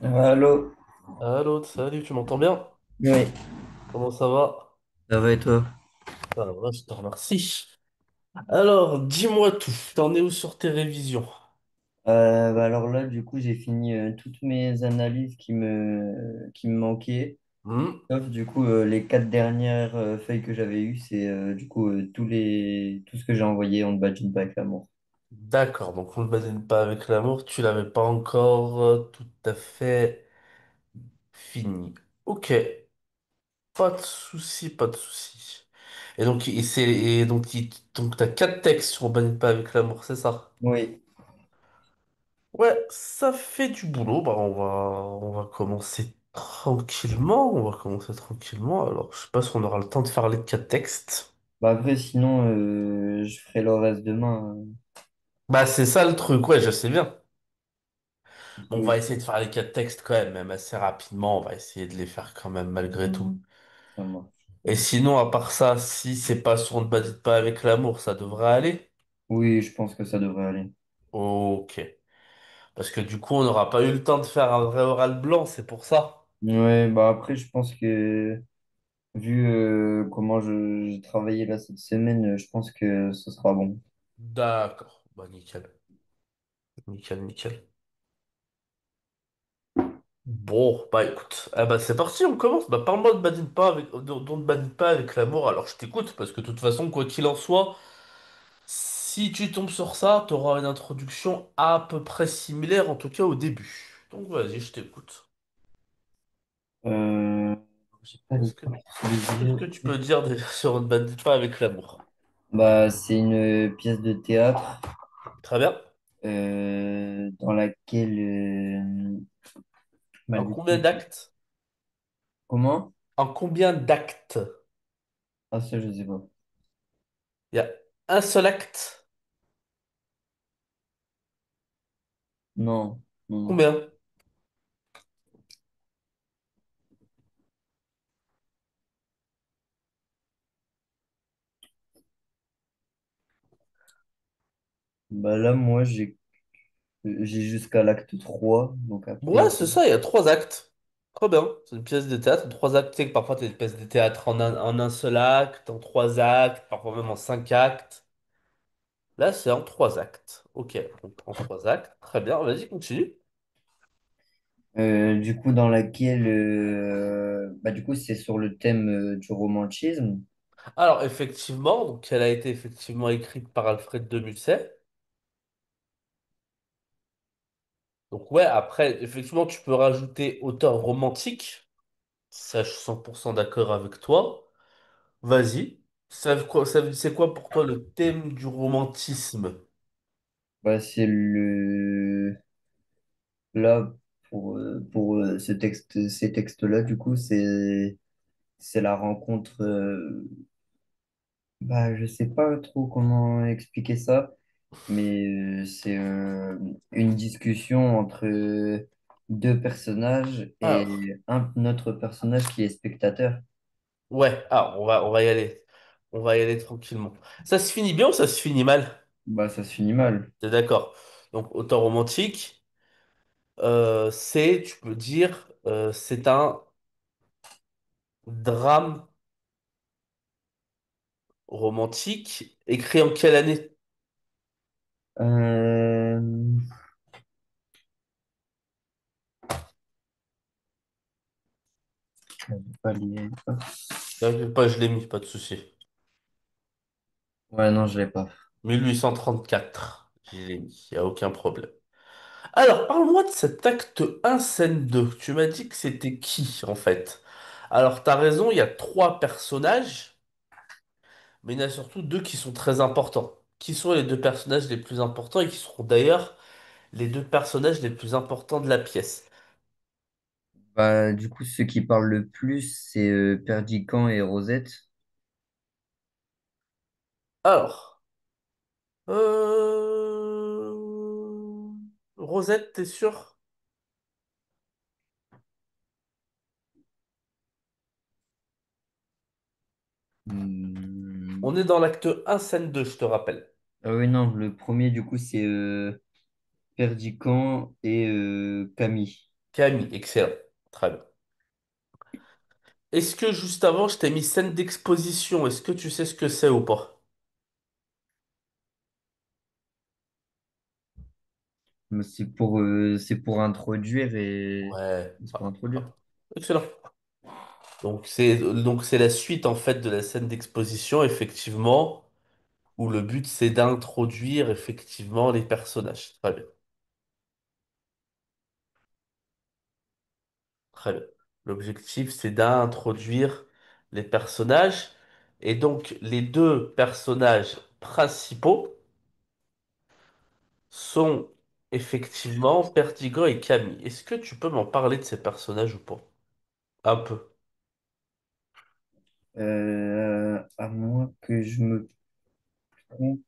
Allô? Allô, salut, tu m'entends bien? Oui, Comment ça va? ça va et toi? Ça va, je te remercie. Alors, dis-moi tout, t'en es où sur tes révisions? Alors là, du coup, j'ai fini toutes mes analyses qui me manquaient. Hmm. Sauf du coup, les quatre dernières feuilles que j'avais eues, c'est du coup tout ce que j'ai envoyé en badge pas avec l'amour. D'accord, donc on ne badine pas avec l'amour, tu l'avais pas encore tout à fait fini. Ok, pas de souci, pas de souci. Et donc, donc t'as quatre textes sur on badine pas avec l'amour, c'est ça? Oui, Ouais, ça fait du boulot. Bah, on va commencer tranquillement. On va commencer tranquillement. Alors, je sais pas si on aura le temps de faire les quatre textes. bah après, sinon, je ferai le reste demain. Bah, c'est ça le truc. Ouais, je sais bien. Du Bon, on coup, va essayer de faire les quatre textes quand même, même assez rapidement. On va essayer de les faire quand même malgré tout. ça marche. Et sinon, à part ça, si c'est pas sur ne badine pas avec l'amour, ça devrait aller. Oui, je pense que ça devrait aller. Ok. Parce que du coup, on n'aura pas eu le temps de faire un vrai oral blanc, c'est pour ça. Ouais, bah après, je pense que vu comment j'ai travaillé là cette semaine, je pense que ce sera bon. D'accord. Bah, nickel. Nickel, nickel. Bon, bah écoute, ah bah c'est parti, on commence. Bah parle-moi de badine pas avec, de badine pas avec l'amour. Alors je t'écoute parce que de toute façon, quoi qu'il en soit, si tu tombes sur ça, t'auras une introduction à peu près similaire, en tout cas au début. Donc vas-y, je t'écoute. Euh, j'ai pas les Qu'est-ce que, cartes sous les qu'est-ce yeux. que tu peux dire déjà sur ne badine pas avec l'amour? Bah, c'est une pièce de théâtre Très bien. dans laquelle, bah, En du combien coup, d'actes? comment? En combien d'actes? Ah, ça, je sais pas. Il y a un seul acte? Non, non, non. Combien? Bah, là, moi, j'ai jusqu'à l'acte 3 donc après. Ouais, c'est ça, il y a trois actes. Très bien. C'est une pièce de théâtre, trois actes. Tu sais que parfois, tu as des pièces de théâtre en un seul acte, en trois actes, parfois même en cinq actes. Là, c'est en trois actes. Ok, donc en trois actes. Très bien, vas-y, continue. Du coup, dans laquelle, bah, du coup, c'est sur le thème du romantisme. Alors, effectivement, donc elle a été effectivement écrite par Alfred de Musset. Donc, ouais, après, effectivement, tu peux rajouter auteur romantique. Ça, je suis 100% d'accord avec toi. Vas-y. C'est quoi pour toi le thème du romantisme? Bah, c'est là, pour ces textes-là, du coup, c'est la rencontre. Bah, je sais pas trop comment expliquer ça, mais c'est une discussion entre deux personnages Alors. et un autre personnage qui est spectateur. Ouais, on va y aller. On va y aller tranquillement. Ça se finit bien ou ça se finit mal? Bah, ça se finit mal. T'es d'accord? Donc, auteur romantique, tu peux dire, c'est un drame romantique écrit en quelle année? Euh, pas les- T'inquiète pas, je l'ai mis, pas de souci. Ouais, non, je l'ai pas. 1834, je l'ai mis, y a aucun problème. Alors, parle-moi de cet acte un scène 2. Tu m'as dit que c'était qui, en fait? Alors, t'as raison, il y a trois personnages. Mais il y en a surtout deux qui sont très importants. Qui sont les deux personnages les plus importants et qui seront d'ailleurs les deux personnages les plus importants de la pièce. Bah, du coup, ceux qui parlent le plus, c'est Perdican et Rosette. Alors, euh... Rosette, t'es sûr? Hmm. On est dans l'acte un scène 2, je te rappelle. Ah oui, non, le premier, du coup, c'est Perdican et Camille. Camille, excellent. Très bien. Est-ce que juste avant, je t'ai mis scène d'exposition? Est-ce que tu sais ce que c'est ou pas? Mais c'est pour introduire et Ouais. c'est pour Ah, introduire. ah. Excellent. Donc c'est la suite en fait de la scène d'exposition, effectivement, où le but c'est d'introduire effectivement les personnages. Très bien. Très bien. L'objectif c'est d'introduire les personnages. Et donc les deux personnages principaux sont effectivement Perdigon et Camille. Est-ce que tu peux m'en parler de ces personnages ou pas? Un peu. À moins que je me trompe,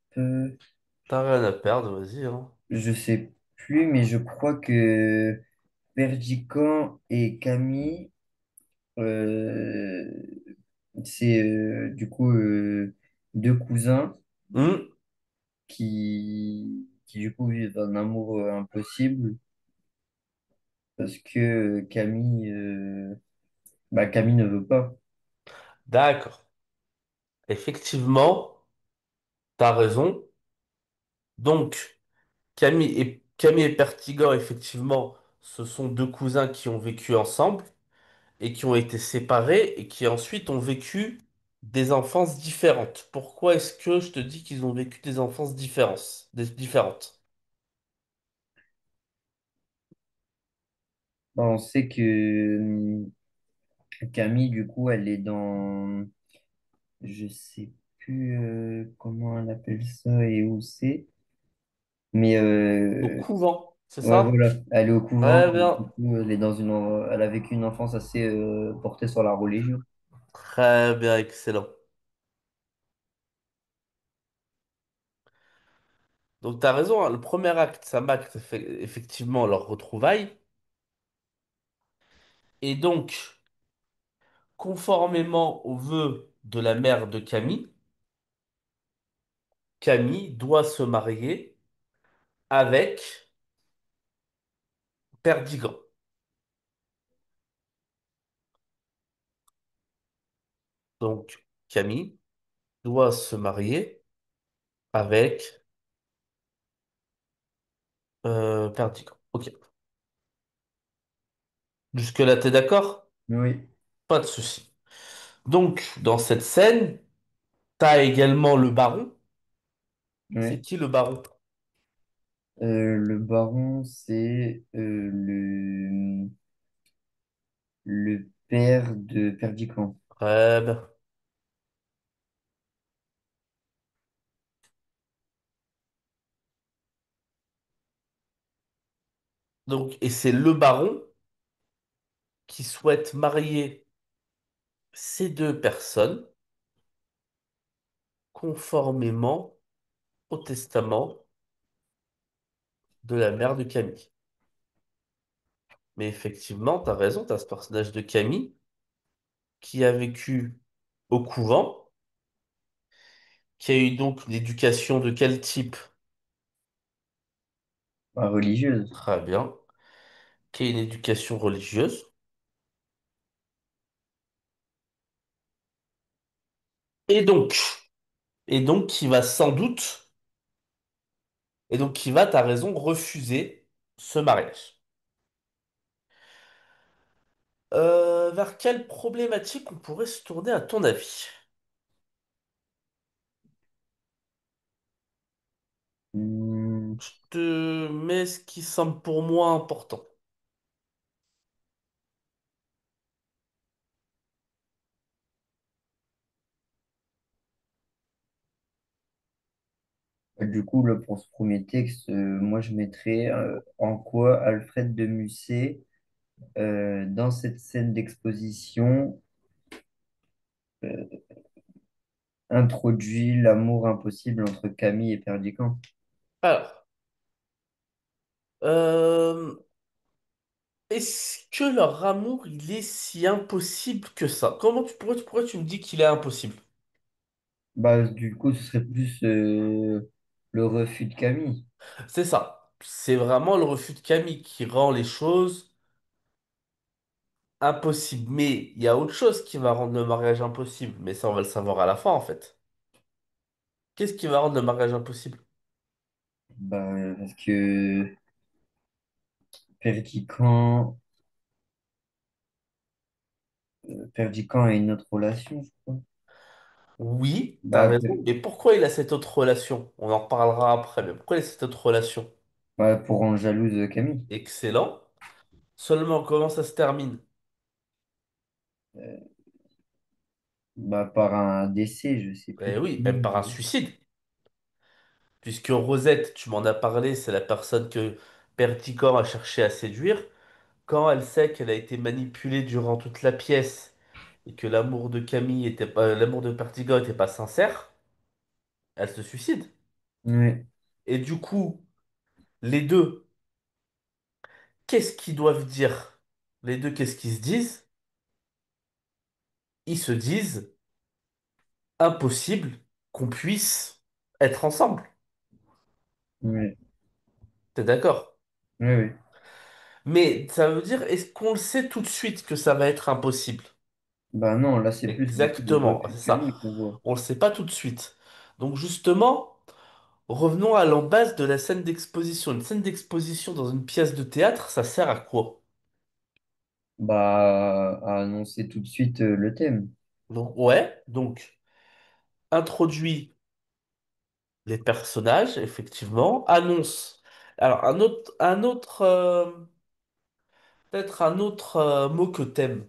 T'as rien à perdre, vas-y, hein. je sais plus, mais je crois que Perdican et Camille, euh, c'est du coup deux cousins Hmm. qui du coup vivent un amour impossible parce que Camille ne veut pas. D'accord. Effectivement, t'as raison. Donc, Camille et Pertigor, effectivement, ce sont deux cousins qui ont vécu ensemble et qui ont été séparés et qui ensuite ont vécu des enfances différentes. Pourquoi est-ce que je te dis qu'ils ont vécu des enfances différentes? On sait que Camille, du coup, elle est dans, je sais plus comment elle appelle ça et où c'est, mais Au couvent, c'est ouais, ça? voilà, elle est au couvent, Très et bien. du coup, elle a vécu une enfance assez portée sur la religion. Très bien, excellent. Donc, t'as raison, hein, le premier acte, ça marque effectivement leur retrouvaille. Et donc, conformément aux vœux de la mère de Camille, Camille doit se marier avec Perdigan. Donc, Camille doit se marier avec Perdigan. Ok. Jusque-là, t'es d'accord? Oui, Pas de souci. Donc, dans cette scène, t'as également le baron. C'est oui. qui le baron? Le baron, c'est le père de Perdican. Très bien. Donc, et c'est le baron qui souhaite marier ces deux personnes conformément au testament de la mère de Camille. Mais effectivement, t'as raison, t'as ce personnage de Camille qui a vécu au couvent, qui a eu donc une éducation de quel type? Pas religieuse. Très bien. Qui a une éducation religieuse. Et donc, et donc qui va sans doute, et donc qui va, t'as raison, refuser ce mariage. Vers quelle problématique on pourrait se tourner à ton avis? Hmm, Je te mets ce qui semble pour moi important. Du coup, là, pour ce premier texte, moi, je mettrais en quoi Alfred de Musset, dans cette scène d'exposition, introduit l'amour impossible entre Camille et Perdican. Alors, euh, est-ce que leur amour, il est si impossible que ça? Pourquoi tu me dis qu'il est impossible? Bah, du coup, ce serait plus le refus de Camille. C'est ça. C'est vraiment le refus de Camille qui rend les choses. impossible. Mais il y a autre chose qui va rendre le mariage impossible. Mais ça, on va le savoir à la fin, en fait. Qu'est-ce qui va rendre le mariage impossible? Bah, parce que Perdican, Perdican a une autre relation, je crois. Oui, t'as Bah, raison. Mais pourquoi il a cette autre relation? On en reparlera après. Mais pourquoi il a cette autre relation? bah, pour rendre jalouse Camille. Excellent. Seulement, comment ça se termine? Euh, Bah, par un décès, je sais plus Eh de oui, qui. même par un suicide. Puisque Rosette, tu m'en as parlé, c'est la personne que Perticor a cherché à séduire. Quand elle sait qu'elle a été manipulée durant toute la pièce et que l'amour de Camille était pas, l'amour de Perticor était pas sincère, elle se suicide. Ouais, Et du coup, les deux, qu'est-ce qu'ils doivent dire? Les deux, qu'est-ce qu'ils se disent? Ils se disent impossible qu'on puisse être ensemble. ouais, T'es d'accord? ouais, ouais. Mais ça veut dire, est-ce qu'on le sait tout de suite que ça va être impossible? Bah non, là, c'est plus du coup le Exactement, refus c'est de ça. Camille qu'on voit. On le sait pas tout de suite. Donc justement, revenons à la base de la scène d'exposition. Une scène d'exposition dans une pièce de théâtre, ça sert à quoi? Bah, à annoncer tout de suite le thème. Donc ouais, donc introduit les personnages, effectivement, annonce. Alors peut-être un autre mot que thème.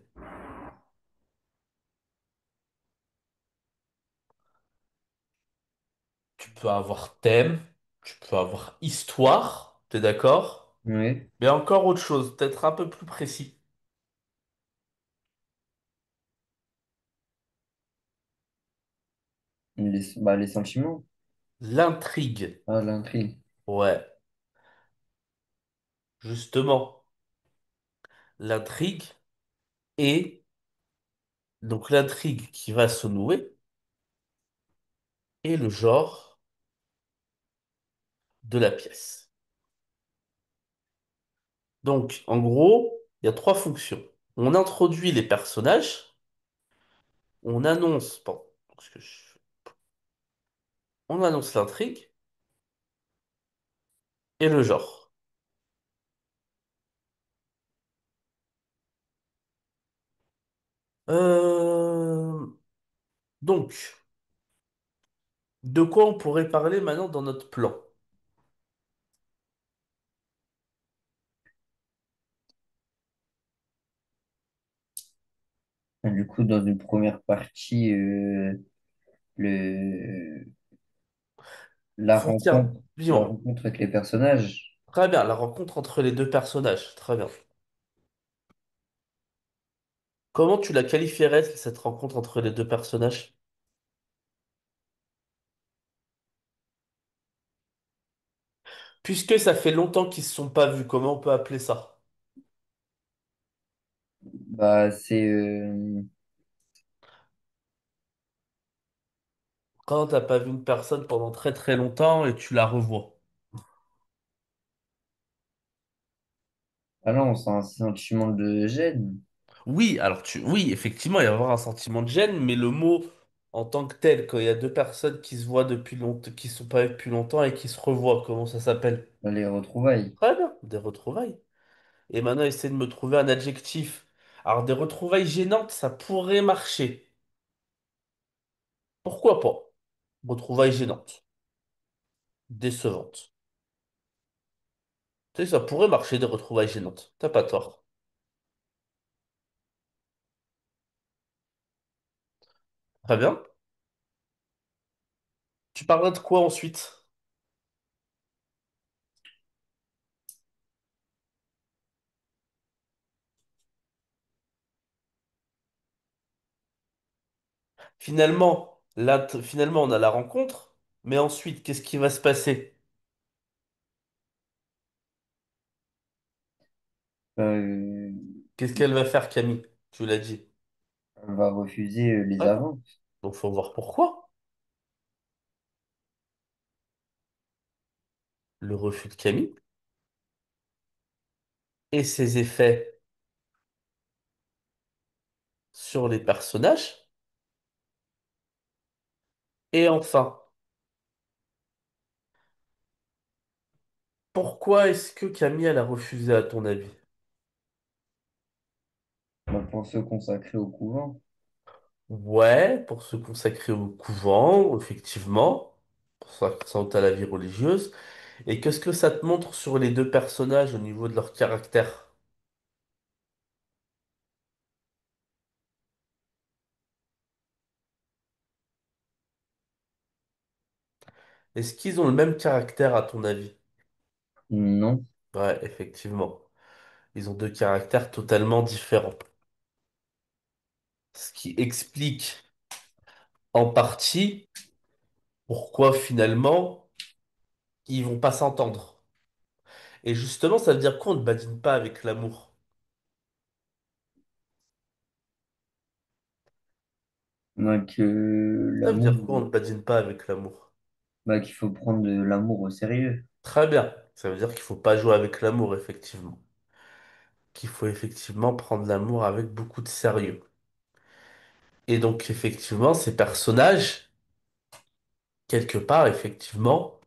Tu peux avoir thème, tu peux avoir histoire, t'es d'accord? Ouais. Mais encore autre chose, peut-être un peu plus précis. Les sentiments. L'intrigue. Ah, l'intrigue. Ouais, justement, l'intrigue et donc l'intrigue qui va se nouer est le genre de la pièce. Donc, en gros, il y a trois fonctions. On introduit les personnages, on annonce, bon, parce que on annonce l'intrigue et le genre. Euh, donc, de quoi on pourrait parler maintenant dans notre plan? Du coup, dans une première partie, le, Tiens, la dis-moi. rencontre avec les personnages, Très bien, la rencontre entre les deux personnages. Très bien. Comment tu la qualifierais, cette rencontre entre les deux personnages? Puisque ça fait longtemps qu'ils se sont pas vus, comment on peut appeler ça? bah, c'est Quand t'as pas vu une personne pendant très très longtemps et tu la revois. ah non, c'est un sentiment de gêne. Oui, oui, effectivement, il va y avoir un sentiment de gêne, mais le mot en tant que tel, quand il y a deux personnes qui se voient depuis longtemps, qui se sont pas vues depuis longtemps et qui se revoient, comment ça s'appelle? Les retrouvailles. Très bien, des retrouvailles. Et maintenant, essaie de me trouver un adjectif. Alors, des retrouvailles gênantes, ça pourrait marcher. Pourquoi pas? Retrouvailles gênantes, décevantes. Tu sais, ça pourrait marcher des retrouvailles gênantes. T'as pas tort. Très bien. Tu parlerais de quoi ensuite? Finalement, on a la rencontre, mais ensuite, qu'est-ce qui va se passer? Euh, Qu'est-ce qu'elle va faire, Camille? Tu l'as dit. on va refuser les Très bien. avances. Donc, faut voir pourquoi. Le refus de Camille et ses effets. sur les personnages? Et enfin, pourquoi est-ce que Camille elle a refusé à ton avis? Bah, pour se consacrer au couvent. Ouais, pour se consacrer au couvent, effectivement, pour s'accrocher à la vie religieuse. Et qu'est-ce que ça te montre sur les deux personnages au niveau de leur caractère? Est-ce qu'ils ont le même caractère à ton avis? Non. Ouais, effectivement. Ils ont deux caractères totalement différents. Ce qui explique en partie pourquoi finalement ils vont pas s'entendre. Et justement, ça veut dire quoi on ne badine pas avec l'amour? Donc, Ça veut l'amour, dire quoi on ne badine pas avec l'amour? bah, qu'il faut prendre de l'amour au sérieux. Très bien. Ça veut dire qu'il faut pas jouer avec l'amour, effectivement. Qu'il faut effectivement prendre l'amour avec beaucoup de sérieux. Et donc, effectivement, ces personnages, quelque part, effectivement,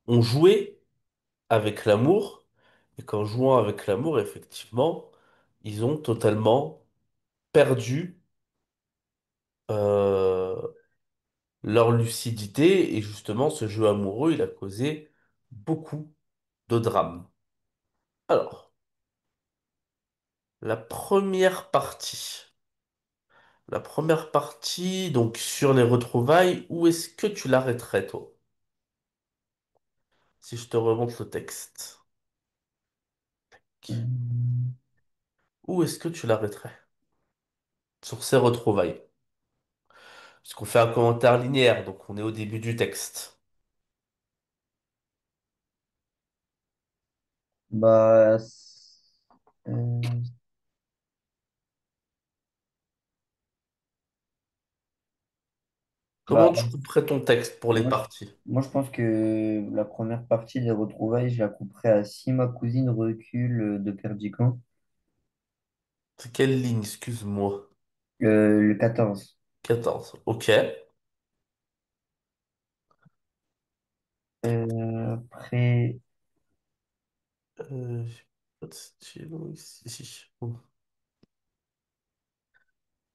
ont joué avec l'amour. Et qu'en jouant avec l'amour, effectivement, ils ont totalement perdu euh, leur lucidité. Et justement, ce jeu amoureux, il a causé beaucoup de drames. Alors, la première partie. La première partie, donc sur les retrouvailles, où est-ce que tu l'arrêterais, toi? Si je te remonte le texte. Hum, Où est-ce que tu l'arrêterais? Sur ces retrouvailles. Puisqu'on fait un commentaire linéaire, donc on est au début du texte. Bah, euh, Comment bah, tu couperais ton texte pour les moi, je, parties? moi, je pense que la première partie des retrouvailles, je la couperai à Si ma cousine recule de Perdican. C'est quelle ligne, excuse-moi? Le 14. 14. Ok. Après, J'ai pas de stylo ici.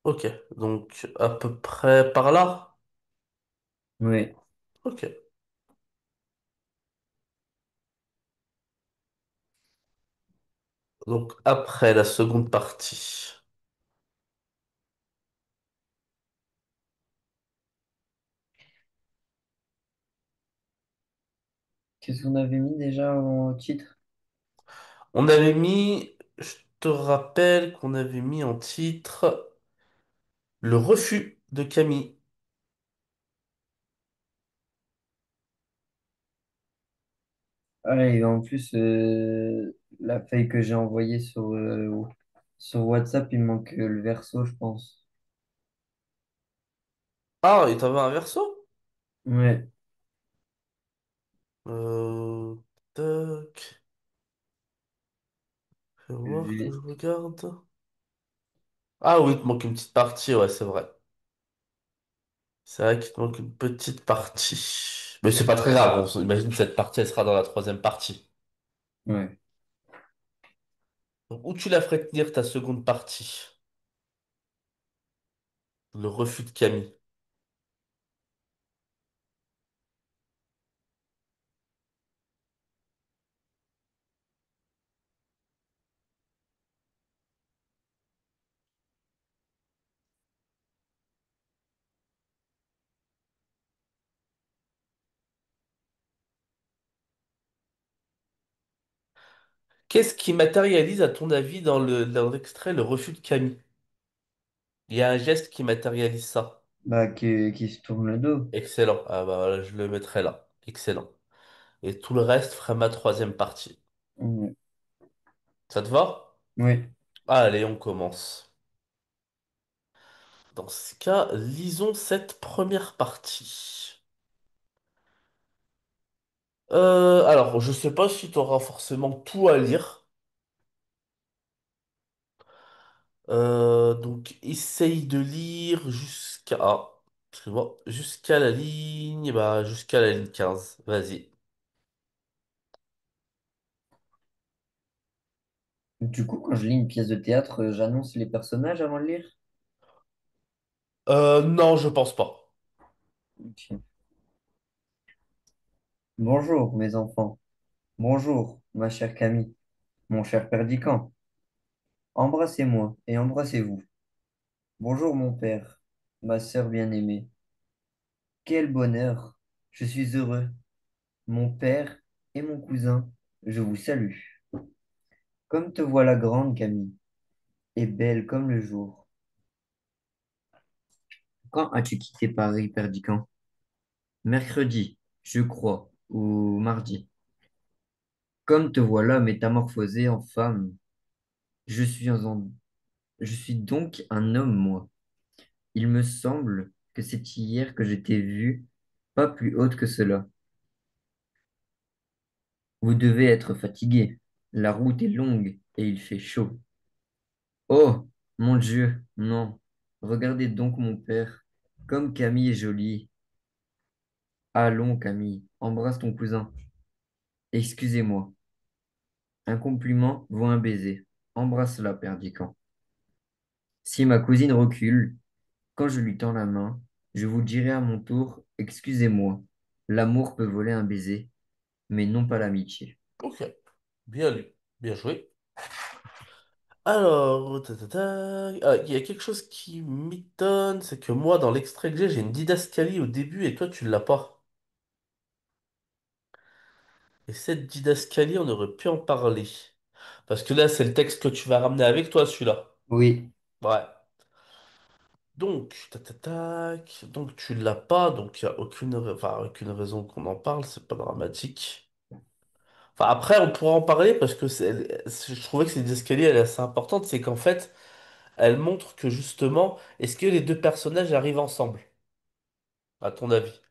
Ok, donc à peu près par là. ouais. Ok. Donc après la seconde partie. Qu'est-ce qu'on avait mis déjà en titre? On avait mis, je te rappelle qu'on avait mis en titre le refus de Camille. Ah, et en plus, la feuille que j'ai envoyée sur WhatsApp, il me manque le verso, je pense. Ah, et t'avais un verso? Ouais. Euh, tac, fais Je voir que vais- je regarde. Ah oui, il te manque une petite partie, ouais, c'est vrai. C'est vrai qu'il te manque une petite partie. Mais c'est pas très grave, on imagine que cette partie, elle sera dans la troisième partie. Ouais. Donc, où tu la ferais tenir ta seconde partie? Le refus de Camille. Qu'est-ce qui matérialise, à ton avis, dans l'extrait, le refus de Camille? Il y a un geste qui matérialise ça. Bah, qui se tourne le dos. Excellent. Ah bah voilà, je le mettrai là. Excellent. Et tout le reste ferait ma troisième partie. Ouais. Ça te va? Ouais. Allez, on commence. Dans ce cas, lisons cette première partie. Alors, je sais pas si tu auras forcément tout à lire. Donc, essaye de lire jusqu'à... Ah, excuse-moi. Jusqu'à la ligne... Bah, jusqu'à la ligne 15. Vas-y. Du coup, quand je lis une pièce de théâtre, j'annonce les personnages avant de lire? Non, je pense pas. Ok. Bonjour, mes enfants. Bonjour, ma chère Camille, mon cher Perdican. Embrassez-moi et embrassez-vous. Bonjour, mon père, ma sœur bien-aimée. Quel bonheur! Je suis heureux. Mon père et mon cousin, je vous salue. Comme te voilà grande, Camille, et belle comme le jour. Quand as-tu quitté Paris, Perdican? Mercredi, je crois, ou mardi. Comme te voilà métamorphosée en femme, je suis en- je suis donc un homme, moi. Il me semble que c'est hier que je t'ai vue, pas plus haute que cela. Vous devez être fatigué. La route est longue et il fait chaud. Oh, mon Dieu, non. Regardez donc mon père. Comme Camille est jolie. Allons, Camille, embrasse ton cousin. Excusez-moi. Un compliment vaut un baiser. Embrasse-la, Perdican. Si ma cousine recule, quand je lui tends la main, je vous dirai à mon tour, excusez-moi. L'amour peut voler un baiser, mais non pas l'amitié. Ok. Bien lu. Bien joué. Alors, ah, il y a quelque chose qui m'étonne, c'est que moi, dans l'extrait que j'ai une didascalie au début et toi, tu l'as pas. Et cette didascalie, on aurait pu en parler. Parce que là, c'est le texte que tu vas ramener avec toi, celui-là. Oui. Ouais. Donc, donc tu l'as pas, donc il n'y a enfin, aucune raison qu'on en parle, c'est pas dramatique. Enfin, après, on pourra en parler parce que je trouvais que cette escalier, elle est assez importante, c'est qu'en fait, elle montre que justement, est-ce que les deux personnages arrivent ensemble, à ton avis?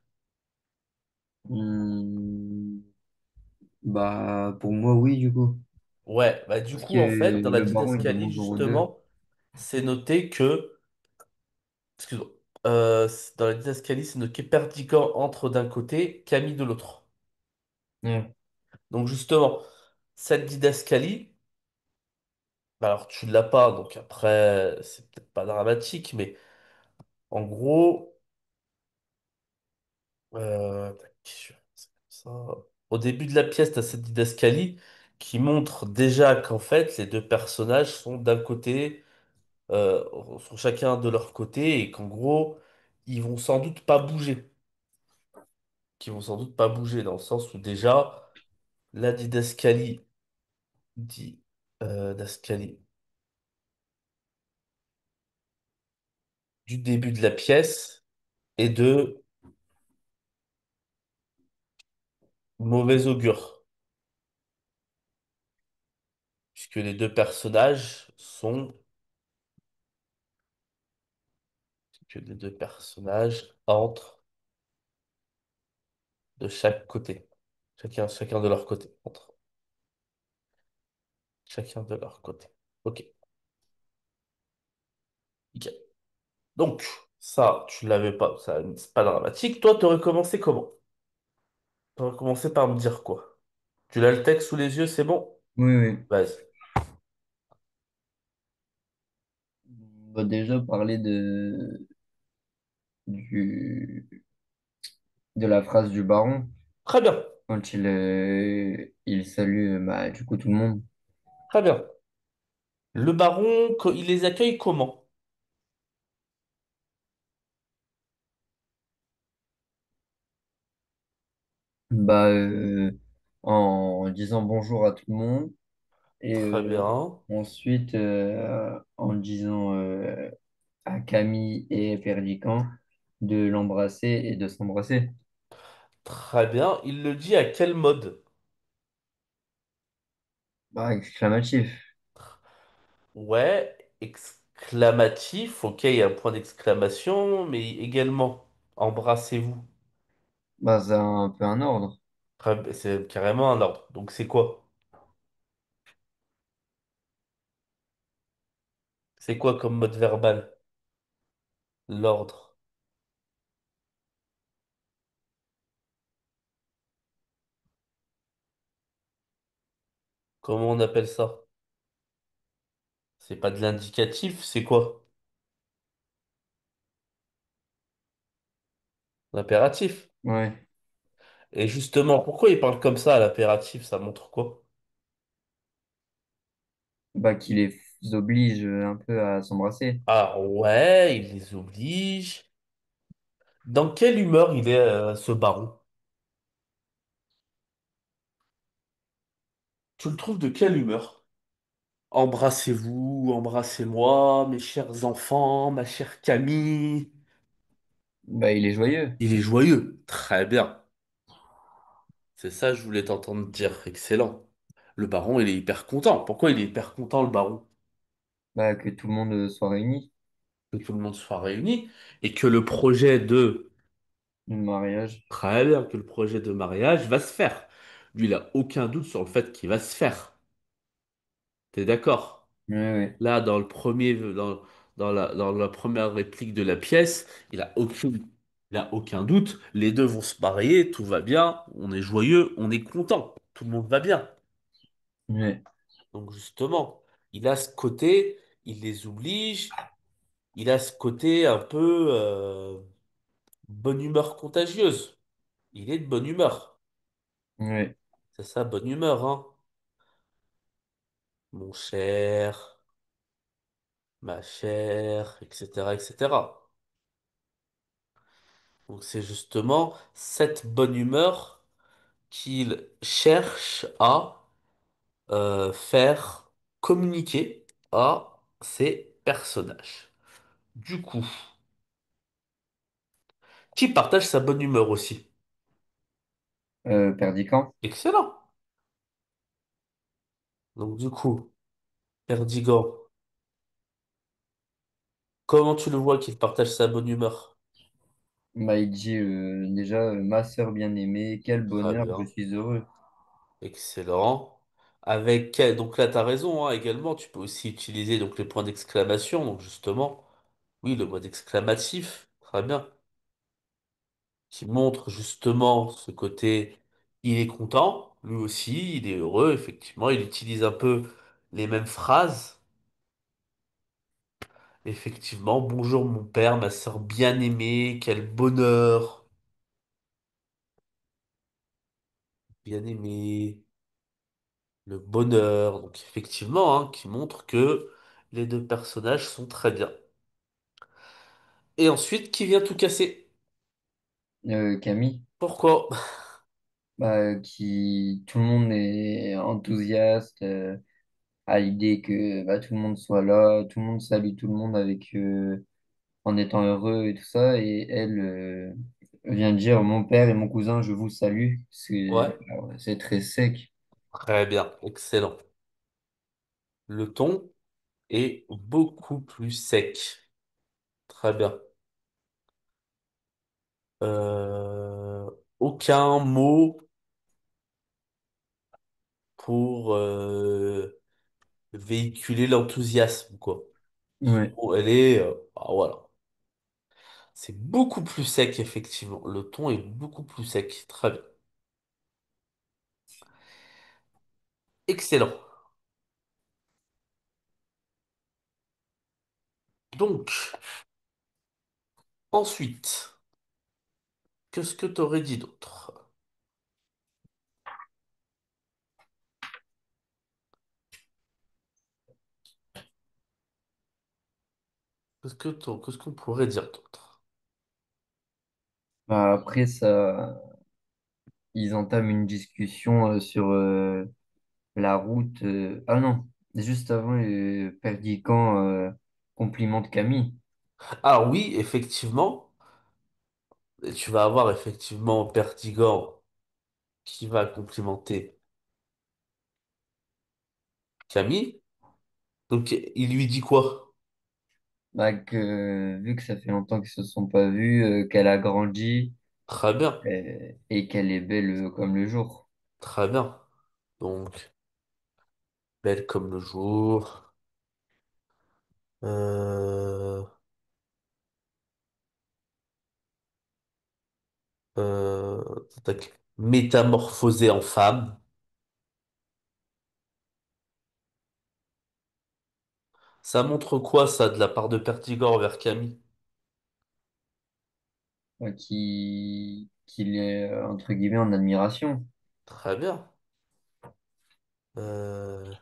Hmm, bah, pour moi, oui, du coup. Ouais, bah du Parce coup, que en fait, dans la le baron, il dit didascalie, bonjour aux deux. justement, c'est noté que, excuse-moi, dans la didascalie, c'est noté que Perdiccas entre d'un côté, Camille de l'autre. Ouais. Donc justement, cette didascalie, bah alors tu l'as pas, donc après, c'est peut-être pas dramatique, mais en gros, tac, c'est comme ça. Au début de la pièce, tu as cette didascalie qui montre déjà qu'en fait, les deux personnages sont d'un côté, sont chacun de leur côté, et qu'en gros, ils vont sans doute pas bouger. Qu'ils vont sans doute pas bouger, dans le sens où déjà, la didascalie dit dascalie du début de la pièce et de mauvais augure, puisque les deux personnages sont, que les deux personnages entrent de chaque côté, chacun de leur côté, entre chacun de leur côté. Ok, nickel. Donc, ça, tu l'avais pas, ça, c'est pas dramatique. Toi, t'aurais commencé comment? T'aurais commencé par me dire quoi? Tu l'as le texte sous les yeux, c'est bon? Oui, oui. Vas-y. On va déjà parler du, de la phrase du baron Très bien, quand il salue bah, du coup tout le monde. très bien. Le baron, il les accueille comment? Bah, en disant bonjour à tout le monde et Très bien, ensuite en disant à Camille et Perdican de l'embrasser et de s'embrasser. très bien. Il le dit à quel mode? Bah, exclamatif. Ouais, exclamatif, ok, il y a un point d'exclamation, mais également, embrassez-vous. Bah, c'est un peu un ordre. C'est carrément un ordre. Donc c'est quoi? C'est quoi comme mode verbal? L'ordre. Comment on appelle ça? C'est pas de l'indicatif, c'est quoi? L'impératif. Ouais. Et justement, pourquoi il parle comme ça à l'impératif? Ça montre quoi? Bah, qui les oblige un peu à s'embrasser. Ah ouais, il les oblige. Dans quelle humeur il est, ce baron? Tu le trouves de quelle humeur? Embrassez-vous, embrassez-moi, mes chers enfants, ma chère Camille. Bah, il est joyeux. Il est joyeux. Très bien. C'est ça que je voulais t'entendre dire. Excellent. Le baron, il est hyper content. Pourquoi il est hyper content, le baron? Bah, que tout le monde soit réuni. Que tout le monde soit réuni et que le projet de... Le mariage. Très bien, que le projet de mariage va se faire. Lui, il a aucun doute sur le fait qu'il va se faire. T'es d'accord? Ouais, ouais. Là, dans la première réplique de la pièce, il a aucun doute. Les deux vont se marier, tout va bien, on est joyeux, on est content, tout le monde va bien. Ouais. Donc justement, il a ce côté, il les oblige, il a ce côté un peu bonne humeur contagieuse. Il est de bonne humeur. Ouais. C'est ça, bonne humeur, hein. Mon cher, ma chère, etc., etc. Donc c'est justement cette bonne humeur qu'il cherche à faire communiquer à ses personnages. Du coup, qui partage sa bonne humeur aussi. Perdican. Excellent. Donc du coup, Perdigan, comment tu le vois qu'il partage sa bonne humeur? Bah, il dit déjà, ma sœur bien-aimée, quel Très bonheur, je bien. suis heureux. Excellent. Donc là, tu as raison, hein, également, tu peux aussi utiliser donc les points d'exclamation. Donc justement, oui, le mode exclamatif. Très bien. Qui montre justement ce côté, il est content, lui aussi, il est heureux, effectivement, il utilise un peu les mêmes phrases. Effectivement, bonjour mon père, ma sœur bien-aimée, quel bonheur, bien-aimé, le bonheur. Donc effectivement, hein, qui montre que les deux personnages sont très bien. Et ensuite, qui vient tout casser? Camille. Pourquoi? Bah, qui, tout le monde est enthousiaste à l'idée que bah, tout le monde soit là, tout le monde salue tout le monde avec, en étant heureux et tout ça. Et elle vient dire, mon père et mon cousin, je vous salue. Ouais, C'est très sec. très bien, excellent. Le ton est beaucoup plus sec. Très bien. Euh, aucun mot pour véhiculer l'enthousiasme, quoi. Ouais, Elle est, ah, voilà. C'est beaucoup plus sec, effectivement. Le ton est beaucoup plus sec. Très bien. Excellent. Donc, ensuite, qu'est-ce que t'aurais dit d'autre? Qu'est-ce qu'on pourrait dire d'autre? bah, après ça, ils entament une discussion sur la route. Ah non, juste avant, Perdican complimente Camille. Ah oui, effectivement. Et tu vas avoir effectivement Perdigan qui va complimenter Camille. Donc, il lui dit quoi? Bah, vu que ça fait longtemps qu'ils se sont pas vus, qu'elle a grandi Très bien. et qu'elle est belle comme le jour. Très bien. Donc, belle comme le jour. Euh, euh, tac. Métamorphosé en femme. Ça montre quoi, ça, de la part de Pertigord vers Camille? Qu'il est, entre guillemets, en admiration. Très bien. Euh,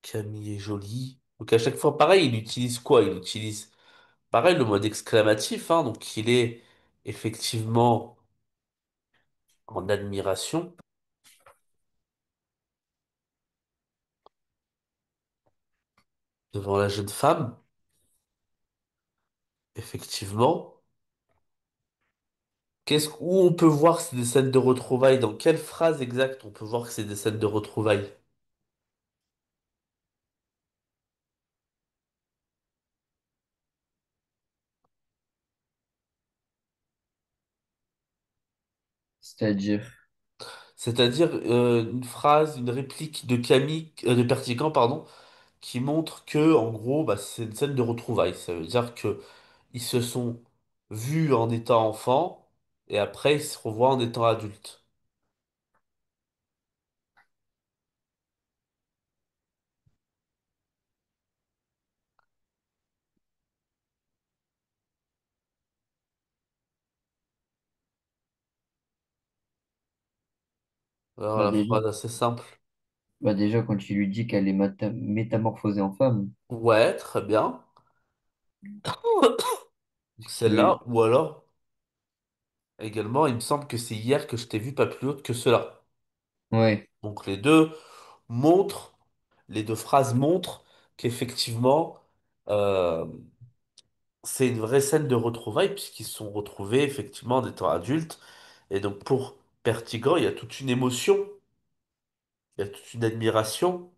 Camille est jolie. Donc à chaque fois, pareil, il utilise quoi? Il utilise, pareil, le mode exclamatif, hein, donc il est effectivement en admiration devant la jeune femme, effectivement. Où on peut voir que c'est des scènes de retrouvailles? Dans quelle phrase exacte on peut voir que c'est des scènes de retrouvailles? C'est-à-dire, C'est-à-dire une phrase, une réplique de Camille, de Pertigan, pardon, qui montre que, en gros, bah, c'est une scène de retrouvailles. Ça veut dire que ils se sont vus en étant enfants et après ils se revoient en étant adultes. Alors, bah la déjà, phrase assez simple. bah déjà, quand tu lui dis qu'elle est métamorphosée en femme, Ouais, très bien. ce qui Celle-là, veut, ou alors, également, il me semble que c'est hier que je t'ai vu pas plus haute que cela. ouais, Donc montrent, les deux phrases montrent qu'effectivement, euh, c'est une vraie scène de retrouvailles puisqu'ils se sont retrouvés effectivement en étant adultes. Et donc pour Pertigan, il y a toute une émotion, il y a toute une admiration,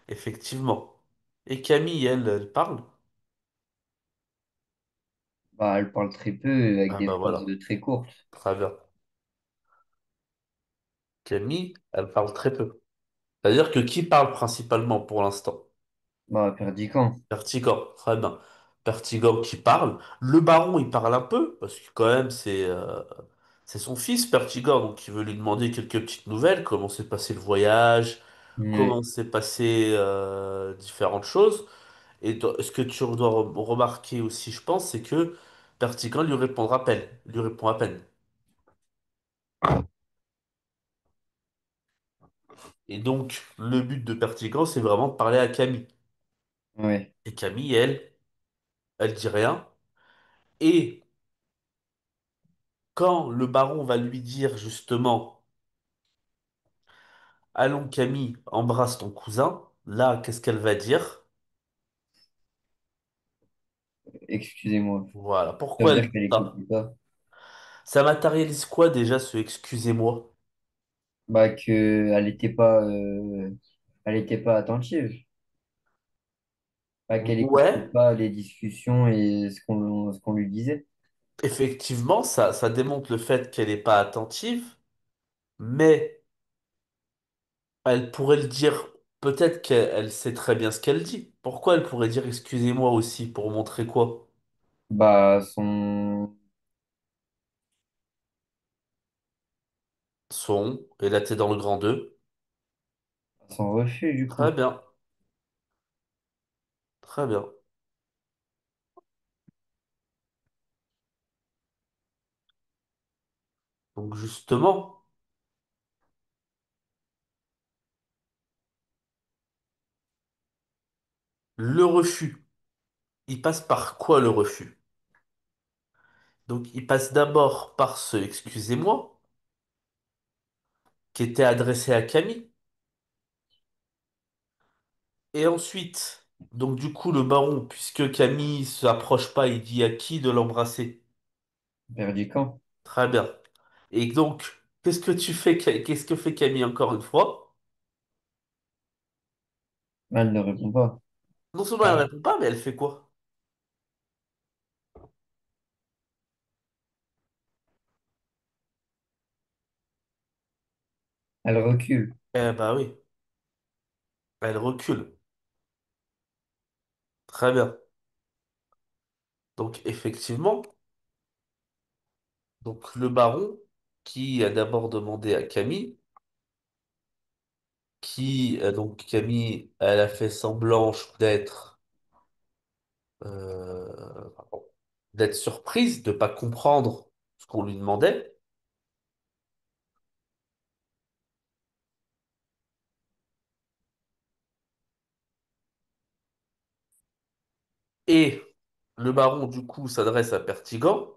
effectivement. Et Camille, elle parle. bah, elle parle très peu avec Ah des bah phrases voilà, très courtes. très bien. Camille, elle parle très peu. C'est-à-dire que qui parle principalement pour l'instant? Bah, Perdican. Pertigan, très bien. Pertigan qui parle. Le baron, il parle un peu, parce que quand même, c'est son fils, Pertigan, donc il veut lui demander quelques petites nouvelles, comment s'est passé le voyage, comment Ouais, s'est passé différentes choses. Et ce que tu dois remarquer aussi, je pense, c'est que Pertigan lui répondra à peine, lui répond à peine. Et donc, le but de Pertigan, c'est vraiment de parler à Camille. ouais. Et Camille, elle dit rien. Et quand le baron va lui dire justement, allons Camille, embrasse ton cousin, là, qu'est-ce qu'elle va dire? Excusez-moi. Voilà. Ça veut Pourquoi elle dire dit qu'elle écoute ça? pas. Ça matérialise quoi déjà ce excusez-moi? Bah, elle était pas attentive. Bah, qu'elle écoutait Ouais, pas les discussions et ce qu'on lui disait. effectivement, ça démontre le fait qu'elle n'est pas attentive, mais elle pourrait le dire, peut-être qu'elle sait très bien ce qu'elle dit. Pourquoi elle pourrait dire excusez-moi aussi, pour montrer quoi? Bah, Et là t'es dans le grand 2. son refus, du Très coup. bien, très bien. Donc justement, le refus, il passe par quoi le refus? Donc il passe d'abord par ce excusez-moi, qui était adressé à Camille. Et ensuite, donc du coup, le baron, puisque Camille s'approche pas, il dit à qui de l'embrasser. Perdican. Très bien. Et donc, qu'est-ce que fait Camille encore une fois? Elle ne répond pas. Non seulement elle Ah, répond pas, mais elle fait quoi? elle recule. Eh bah oui, elle recule. Très bien. Donc effectivement, donc le baron qui a d'abord demandé à Camille, donc Camille, elle a fait semblant pardon, d'être surprise, de pas comprendre ce qu'on lui demandait. Et le baron, du coup, s'adresse à Pertigan,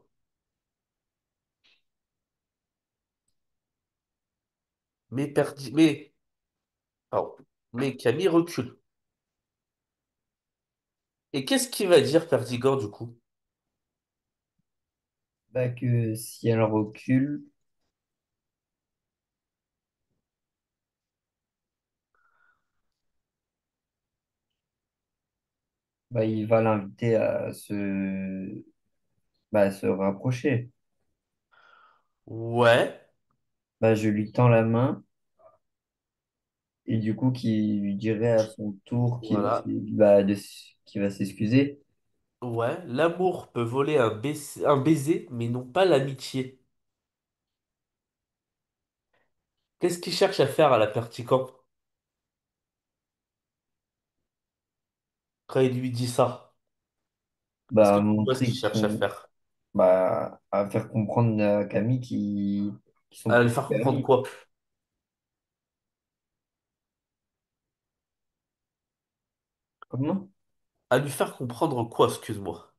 pardon, mais Camille recule. Et qu'est-ce qu'il va dire, Pertigan, du coup? Bah, que si elle recule, bah, il va l'inviter à se rapprocher. Ouais, Bah, je lui tends la main et du coup, qui lui dirait à son tour voilà. qu'il va s'excuser. Ouais, l'amour peut voler un baiser, mais non pas l'amitié. Qu'est-ce qu'il cherche à faire à la Pertigan quand il lui dit ça? Est-ce que Bah, tu vois ce qu'il montrer cherche à faire? à faire comprendre à Camille qu'ils sont À plus lui faire comprendre amis. quoi? Comment? À lui faire comprendre quoi, excuse-moi.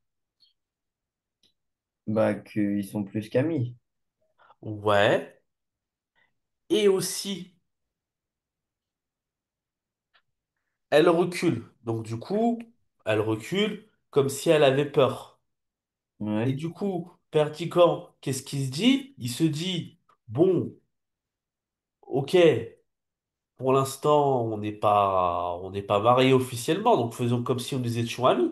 Bah, qu'ils sont plus qu'amis. Ouais. Et aussi, elle recule. Donc du coup, elle recule comme si elle avait peur. Et Ouais. du coup, Pertigan, qu'est-ce qu'il se dit? Il se dit, bon, ok, pour l'instant, on n'est pas mariés officiellement, donc faisons comme si nous étions amis.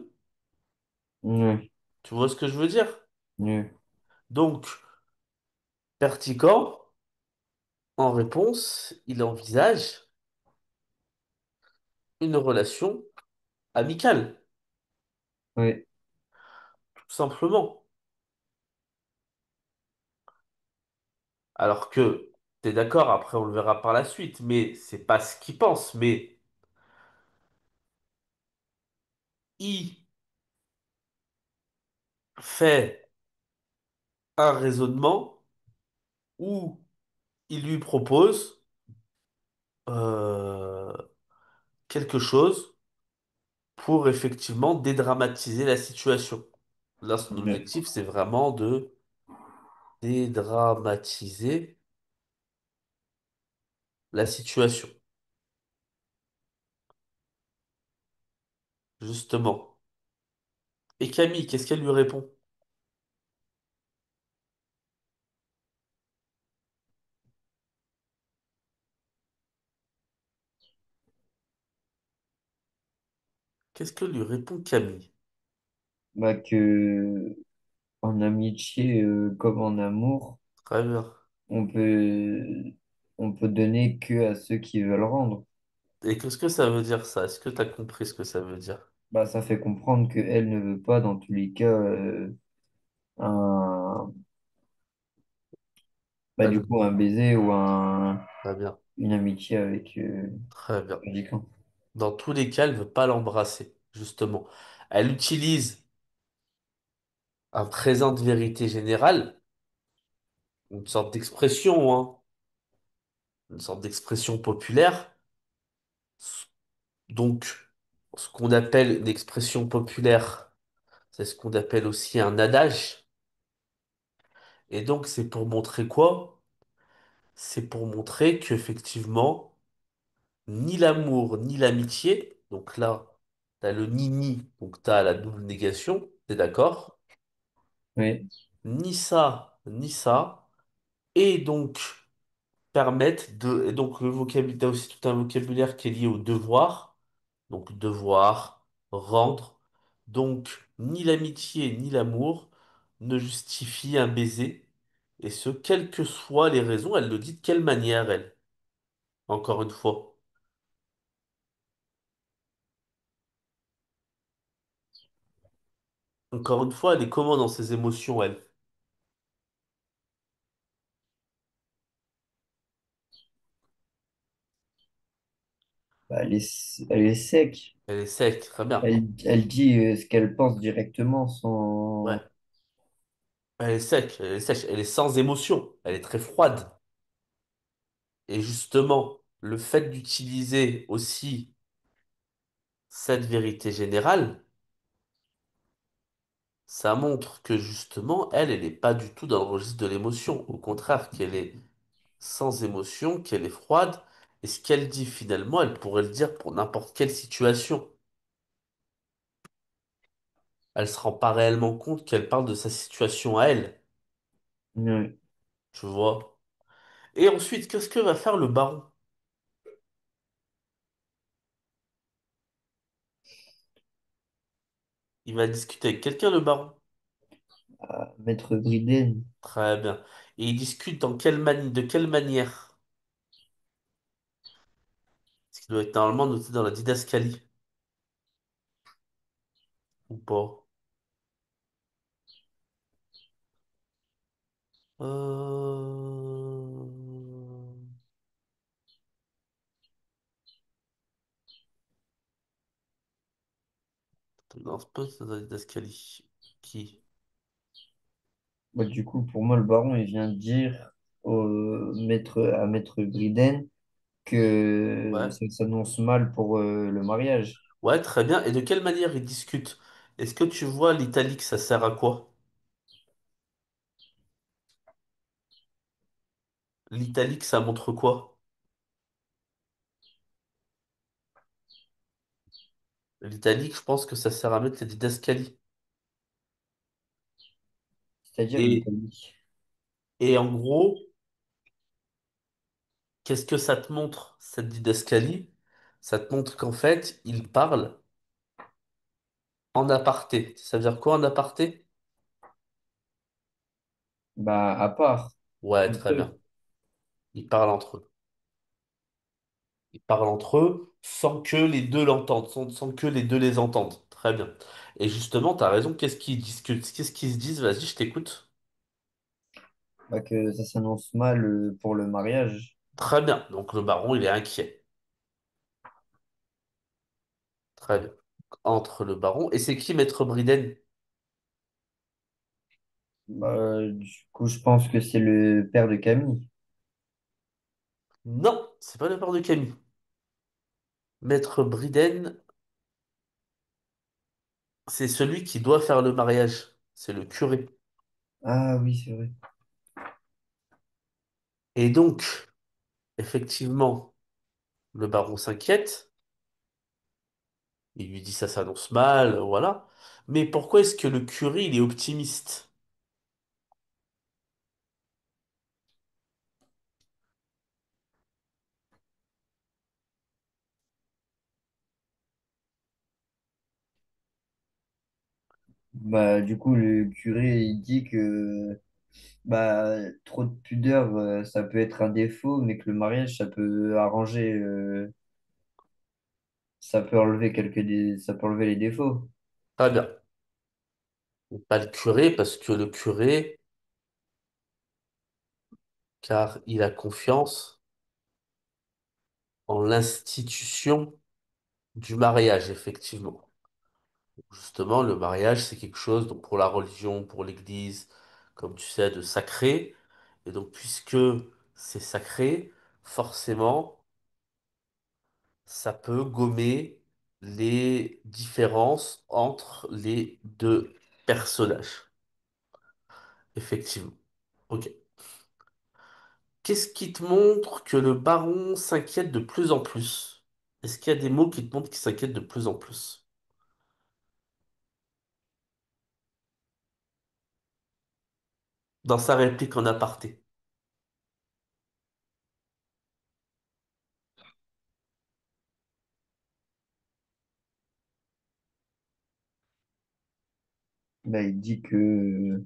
Ouais. Tu vois ce que je veux dire? Ouais. Donc, Pertigan, en réponse, il envisage une relation amicale, Ouais. tout simplement. Alors que, t'es d'accord, après on le verra par la suite, mais c'est pas ce qu'il pense, mais il fait un raisonnement où il lui propose euh, quelque chose pour effectivement dédramatiser la situation. Là, son Ouais. objectif, c'est vraiment de dédramatiser la situation, justement. Et Camille, qu'est-ce qu'elle lui répond? Qu'est-ce que lui répond Camille? Bah, que en amitié comme en amour, Très bien. on peut, on peut donner que à ceux qui veulent rendre. Et qu'est-ce que ça veut dire ça? Est-ce que tu as compris ce que ça veut dire? Bah, ça fait comprendre qu'elle ne veut pas, dans tous les cas, un, bah, Elle du ne- coup, un baiser ou Très bien. une amitié avec Très bien. Vatican. Dans tous les cas, elle veut pas l'embrasser, justement. Elle utilise un présent de vérité générale, une sorte d'expression, hein, une sorte d'expression populaire. Donc, ce qu'on appelle une expression populaire, c'est ce qu'on appelle aussi un adage. Et donc, c'est pour montrer quoi? C'est pour montrer qu'effectivement, ni l'amour, ni l'amitié, donc là, t'as le ni-ni, donc t'as la double négation, t'es d'accord? Oui, Ni ça, ni ça, et donc et donc le vocabulaire, t'as aussi tout un vocabulaire qui est lié au devoir, donc devoir, rendre, donc ni l'amitié, ni l'amour ne justifient un baiser, et ce, quelles que soient les raisons, elle le dit de quelle manière, elle, encore une fois. Encore une fois, elle est comment dans ses émotions, elle? Bah, elle est sec. Elle est sec, très bien. Elle dit ce qu'elle pense directement Ouais. sans... Elle est sec, elle est sèche, elle est sans émotion, elle est très froide. Et justement, le fait d'utiliser aussi cette vérité générale, ça montre que justement, elle n'est pas du tout dans le registre de l'émotion. Au contraire, qu'elle est sans émotion, qu'elle est froide. Et ce qu'elle dit finalement, elle pourrait le dire pour n'importe quelle situation. Elle se rend pas réellement compte qu'elle parle de sa situation à elle, Ouais. tu vois. Et ensuite, qu'est-ce que va faire le baron? Il va discuter avec quelqu'un, le baron. Maître Briden, Très bien. Et il discute de quelle manière? Ce qui doit être normalement noté dans la didascalie, ou pas? Euh... Non, c'est pas dans la didascalie. Qui? bah, du coup, pour moi, le baron, il vient dire à Maître Briden que Ouais. ça s'annonce mal pour le mariage. Ouais, très bien. Et de quelle manière il discute? Est-ce que tu vois l'italique, ça sert à quoi? L'italique, ça montre quoi? L'italique, je pense que ça sert à mettre les didascalies. C'est-à-dire Et, l'Italie. et en gros, qu'est-ce que ça te montre, cette didascalie? Ça te montre qu'en fait, il parle en aparté. Ça veut dire quoi en aparté? Bah, à part, Ouais, entre très bien. eux. Ils parlent entre eux. Ils parlent entre eux sans que les deux l'entendent, sans que les deux les entendent. Très bien. Et justement, t'as raison, qu'est-ce qu'ils discutent? Qu'est-ce qu'ils se disent? Vas-y, je t'écoute. Bah, que ça s'annonce mal pour le mariage. Très bien. Donc le baron, il est inquiet. Très bien. Entre le baron. Et c'est qui, Maître Briden? Bah, du coup, je pense que c'est le père de Camille. Non, c'est pas le père de Camille. Maître Briden, c'est celui qui doit faire le mariage. C'est le curé. Ah oui, c'est vrai. Et donc, effectivement, le baron s'inquiète. Il lui dit ça s'annonce mal, voilà. Mais pourquoi est-ce que le curé, il est optimiste? Bah, du coup, le curé, il dit que bah, trop de pudeur, ça peut être un défaut, mais que le mariage, ça peut arranger, ça peut enlever les défauts. Très bien. Pas le curé, parce que le curé, car il a confiance en l'institution du mariage, effectivement. Justement, le mariage, c'est quelque chose, donc pour la religion, pour l'Église, comme tu sais, de sacré. Et donc, puisque c'est sacré, forcément, ça peut gommer les différences entre les deux personnages. Effectivement. Ok. Qu'est-ce qui te montre que le baron s'inquiète de plus en plus? Est-ce qu'il y a des mots qui te montrent qu'il s'inquiète de plus en plus? Dans sa réplique en aparté. Bah, il dit que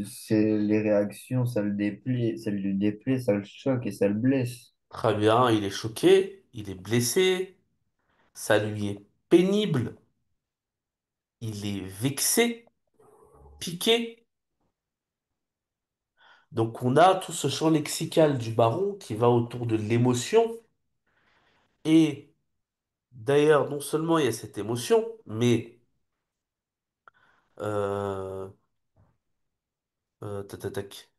c'est les réactions, ça lui déplaît, ça le choque et ça le blesse. Très bien, il est choqué, il est blessé, ça lui est pénible. il est vexé, piqué. Donc on a tout ce champ lexical du baron qui va autour de l'émotion. Et d'ailleurs, non seulement il y a cette émotion, mais euh, tac, tac, tac.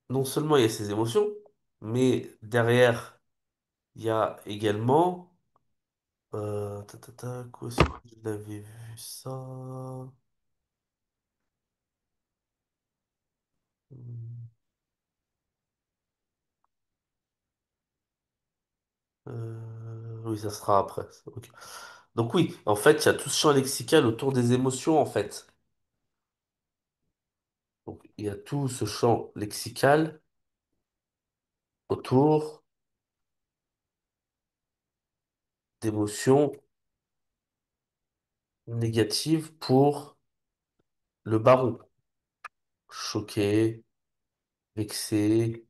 Non seulement il y a ces émotions, mais derrière, il y a également tac, tac, tac, où est-ce que je l'avais vu ça? Hmm, oui, ça sera après. Ok. Donc oui, en fait, il y a tout ce champ lexical autour des émotions, en fait. Donc il y a tout ce champ lexical autour d'émotions négatives pour le baron. Choqué, vexé,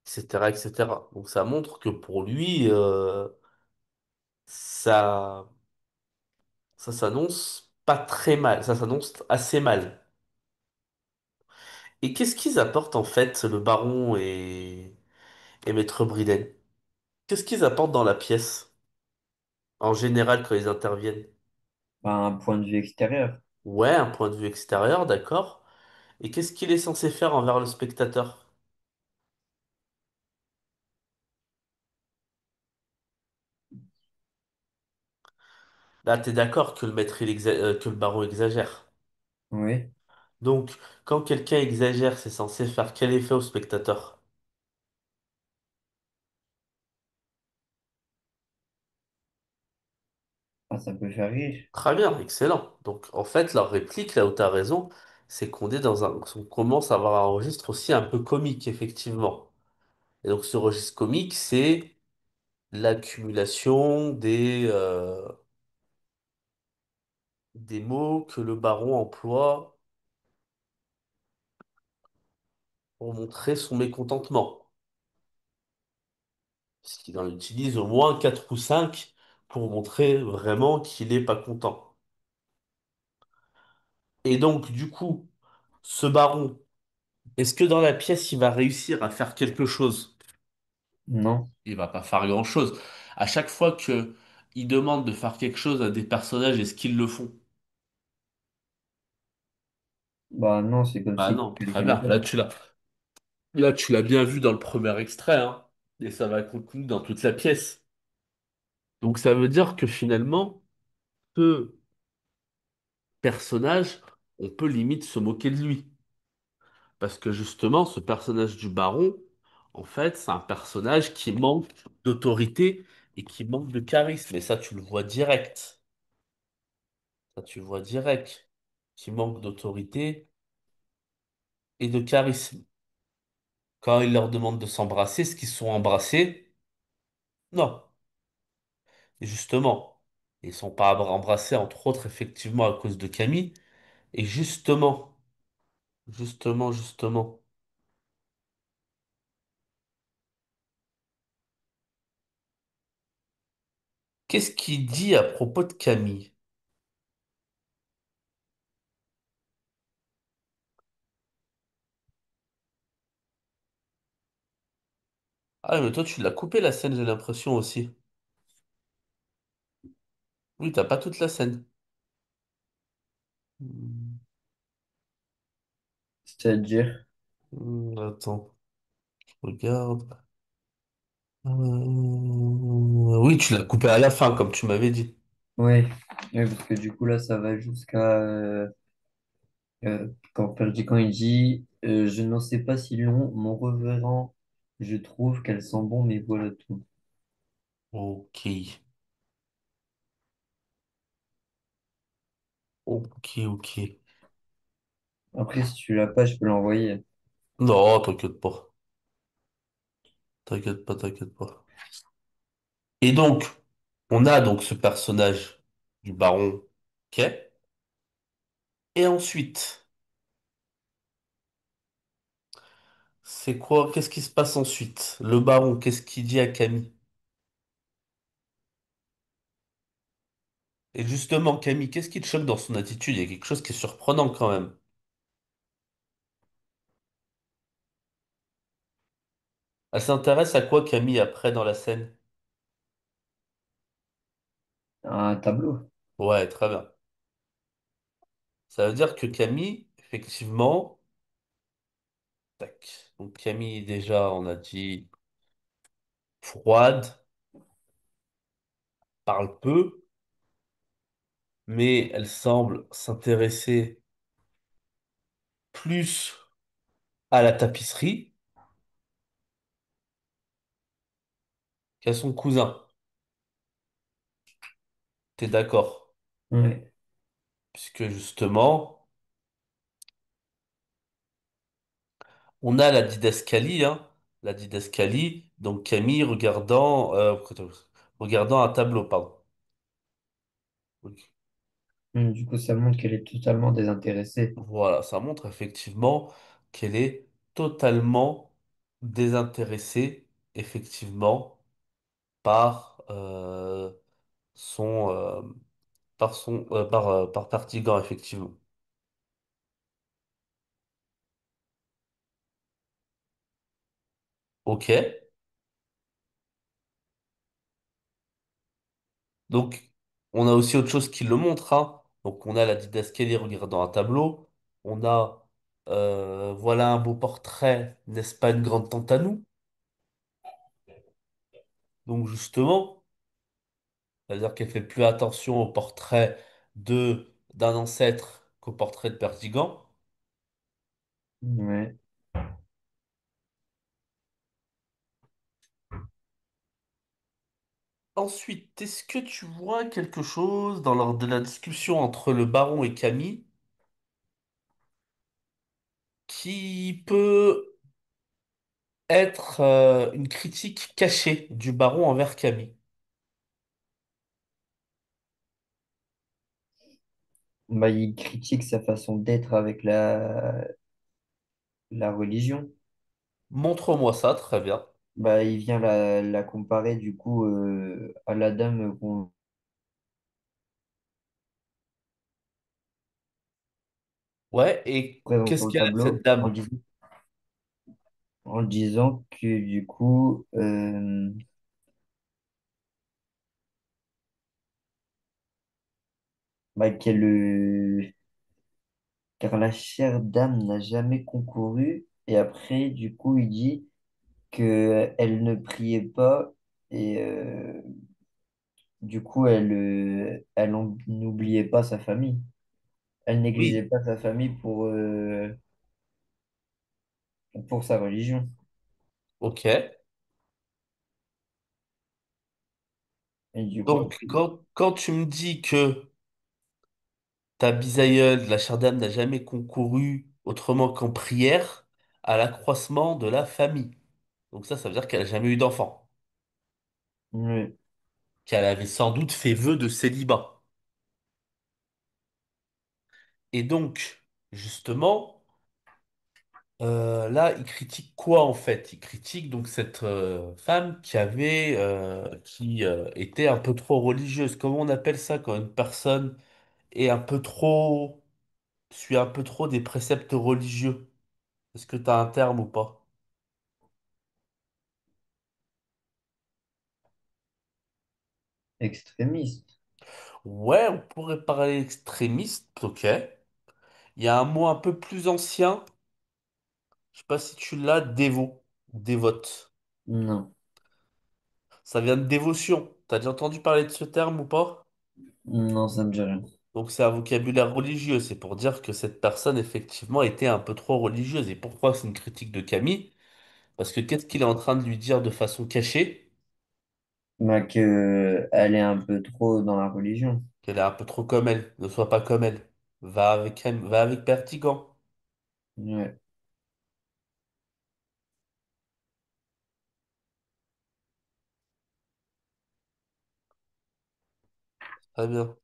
etc., etc. Donc ça montre que pour lui, ça, ça s'annonce pas très mal, ça s'annonce assez mal. Et qu'est-ce qu'ils apportent en fait, le baron et Maître Briden? Qu'est-ce qu'ils apportent dans la pièce, en général, quand ils interviennent? Enfin, un point de vue extérieur. Ouais, un point de vue extérieur, d'accord. Et qu'est-ce qu'il est censé faire envers le spectateur? Là, t'es d'accord que que le baron exagère. Oui. Donc, quand quelqu'un exagère, c'est censé faire quel effet au spectateur? Ah, ça peut faire rire. Très bien, excellent. Donc, en fait, leur réplique, là où tu as raison, c'est qu'on est dans on commence à avoir un registre aussi un peu comique, effectivement. Et donc, ce registre comique, c'est l'accumulation des mots que le baron emploie pour montrer son mécontentement. Parce qu'il en utilise au moins 4 ou 5 pour montrer vraiment qu'il n'est pas content. Et donc, du coup, ce baron, est-ce que dans la pièce, il va réussir à faire quelque chose? Non. Il va pas faire grand-chose. À chaque fois que il demande de faire quelque chose à des personnages, est-ce qu'ils le font? Bah non, c'est comme Bah si non, très quelqu'un bien. d'autre. Là, tu l'as bien vu dans le premier extrait, hein. Et ça va continuer dans toute la pièce. Donc ça veut dire que finalement, ce personnage, on peut limite se moquer de lui. Parce que justement, ce personnage du baron, en fait, c'est un personnage qui manque d'autorité et qui manque de charisme. Et ça, tu le vois direct. Ça, tu le vois direct. Qui manque d'autorité et de charisme. Quand il leur demande de s'embrasser, est-ce qu'ils se sont embrassés? Non. Et justement, ils sont pas embrassés, entre autres, effectivement, à cause de Camille. Et justement. Qu'est-ce qu'il dit à propos de Camille? Ah, mais toi, tu l'as coupé la scène, j'ai l'impression aussi. Oui, t'as pas toute la scène. Hmm, C'est-à-dire, attends, je regarde. Oui, tu l'as coupé à la fin, comme tu m'avais dit. ouais. Ouais, parce que du coup, là, ça va jusqu'à quand il dit je n'en sais pas si long, mon reverend, je trouve qu'elle sent bon, mais voilà tout. Ok, ok. Après, si tu l'as pas, je peux l'envoyer. Non, t'inquiète pas. T'inquiète pas. Et donc, on a donc ce personnage du baron Kay. Et ensuite, c'est quoi? Qu'est-ce qui se passe ensuite? Le baron, qu'est-ce qu'il dit à Camille? Et justement, Camille, qu'est-ce qui te choque dans son attitude? Il y a quelque chose qui est surprenant quand même. Elle s'intéresse à quoi, Camille, après dans la scène? Un tableau. Ouais, très bien. Ça veut dire que Camille, effectivement, tac. Donc Camille, déjà, on a dit froide, parle peu, mais elle semble s'intéresser plus à la tapisserie qu'à son cousin. T'es d'accord? Ouais. Puisque justement, on a la didascalie, hein. La didascalie, donc Camille regardant un tableau, pardon. Ok. Du coup, ça montre qu'elle est totalement désintéressée. Voilà, ça montre effectivement qu'elle est totalement désintéressée, effectivement, par son, par Pertigan, effectivement. Ok. Donc, on a aussi autre chose qui le montre, hein. Donc, on a la didascalie regardant un tableau. On a, voilà un beau portrait, n'est-ce pas une grande tante à nous? Donc, justement, c'est-à-dire qu'elle fait plus attention au portrait d'un ancêtre qu'au portrait de Perdigan. Ouais. Ensuite, est-ce que tu vois quelque chose lors de la discussion entre le baron et Camille qui peut être une critique cachée du baron envers Camille? Bah, il critique sa façon d'être avec la religion. Montre-moi ça, très bien. Bah, il vient la comparer du coup à la dame qu'on Ouais, et présente qu'est-ce sur le qu'elle a, cette tableau dame? en disant que du coup, bah, car la chère dame n'a jamais concouru. Et après, du coup, il dit que elle ne priait pas et du coup, n'oubliait pas sa famille. Elle négligeait Oui, pas sa famille pour sa religion. ok. Et du coup, Donc, après, quand tu me dis que ta bisaïeule, la chère dame, n'a jamais concouru autrement qu'en prière à l'accroissement de la famille. Donc ça veut dire qu'elle n'a jamais eu d'enfant. ouais, Qu'elle avait sans doute fait vœu de célibat. Et donc, justement, là, il critique quoi en fait? Il critique donc cette femme qui était un peu trop religieuse. Comment on appelle ça quand une personne est un peu trop, suit un peu trop des préceptes religieux? Est-ce que tu as un terme ou pas? extrémiste. Ouais, on pourrait parler extrémiste, ok. Il y a un mot un peu plus ancien, je sais pas si tu l'as, dévot, dévote. Non, Ça vient de dévotion. T'as déjà entendu parler de ce terme ou pas? non, ça me dit rien. Donc c'est un vocabulaire religieux, c'est pour dire que cette personne effectivement était un peu trop religieuse. Et pourquoi c'est une critique de Camille? Parce que qu'est-ce qu'il est en train de lui dire de façon cachée? Bah, que elle est un peu trop dans la religion. Qu'elle est un peu trop comme elle, ne sois pas comme elle. Va avec Pertigan. Ouais, Très bien.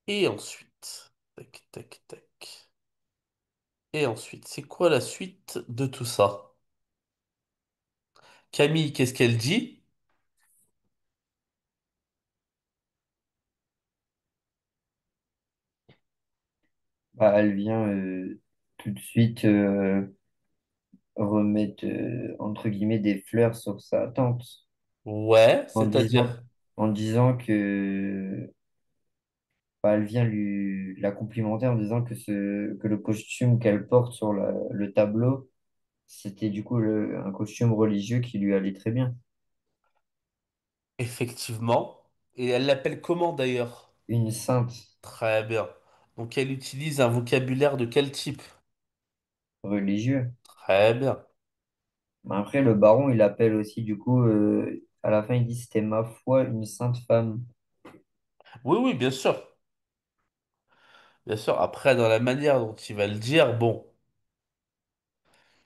Et ensuite, tac, tac, tac. Et ensuite, c'est quoi la suite de tout ça? Camille, qu'est-ce qu'elle dit? Bah, elle vient tout de suite remettre, entre guillemets, des fleurs sur sa tante Ouais, en disant, c'est-à-dire. en disant que bah, elle vient la complimenter en disant que le costume qu'elle porte sur le tableau, c'était du coup un costume religieux qui lui allait très bien. Effectivement. Et elle l'appelle comment d'ailleurs? Une sainte Très bien. Donc elle utilise un vocabulaire de quel type? religieuse. Très bien. Mais après, le baron, il appelle aussi, du coup, à la fin, il dit c'était ma foi, une sainte femme. Oui, oui, bien sûr. Bien sûr. Après, dans la manière dont il va le dire, bon,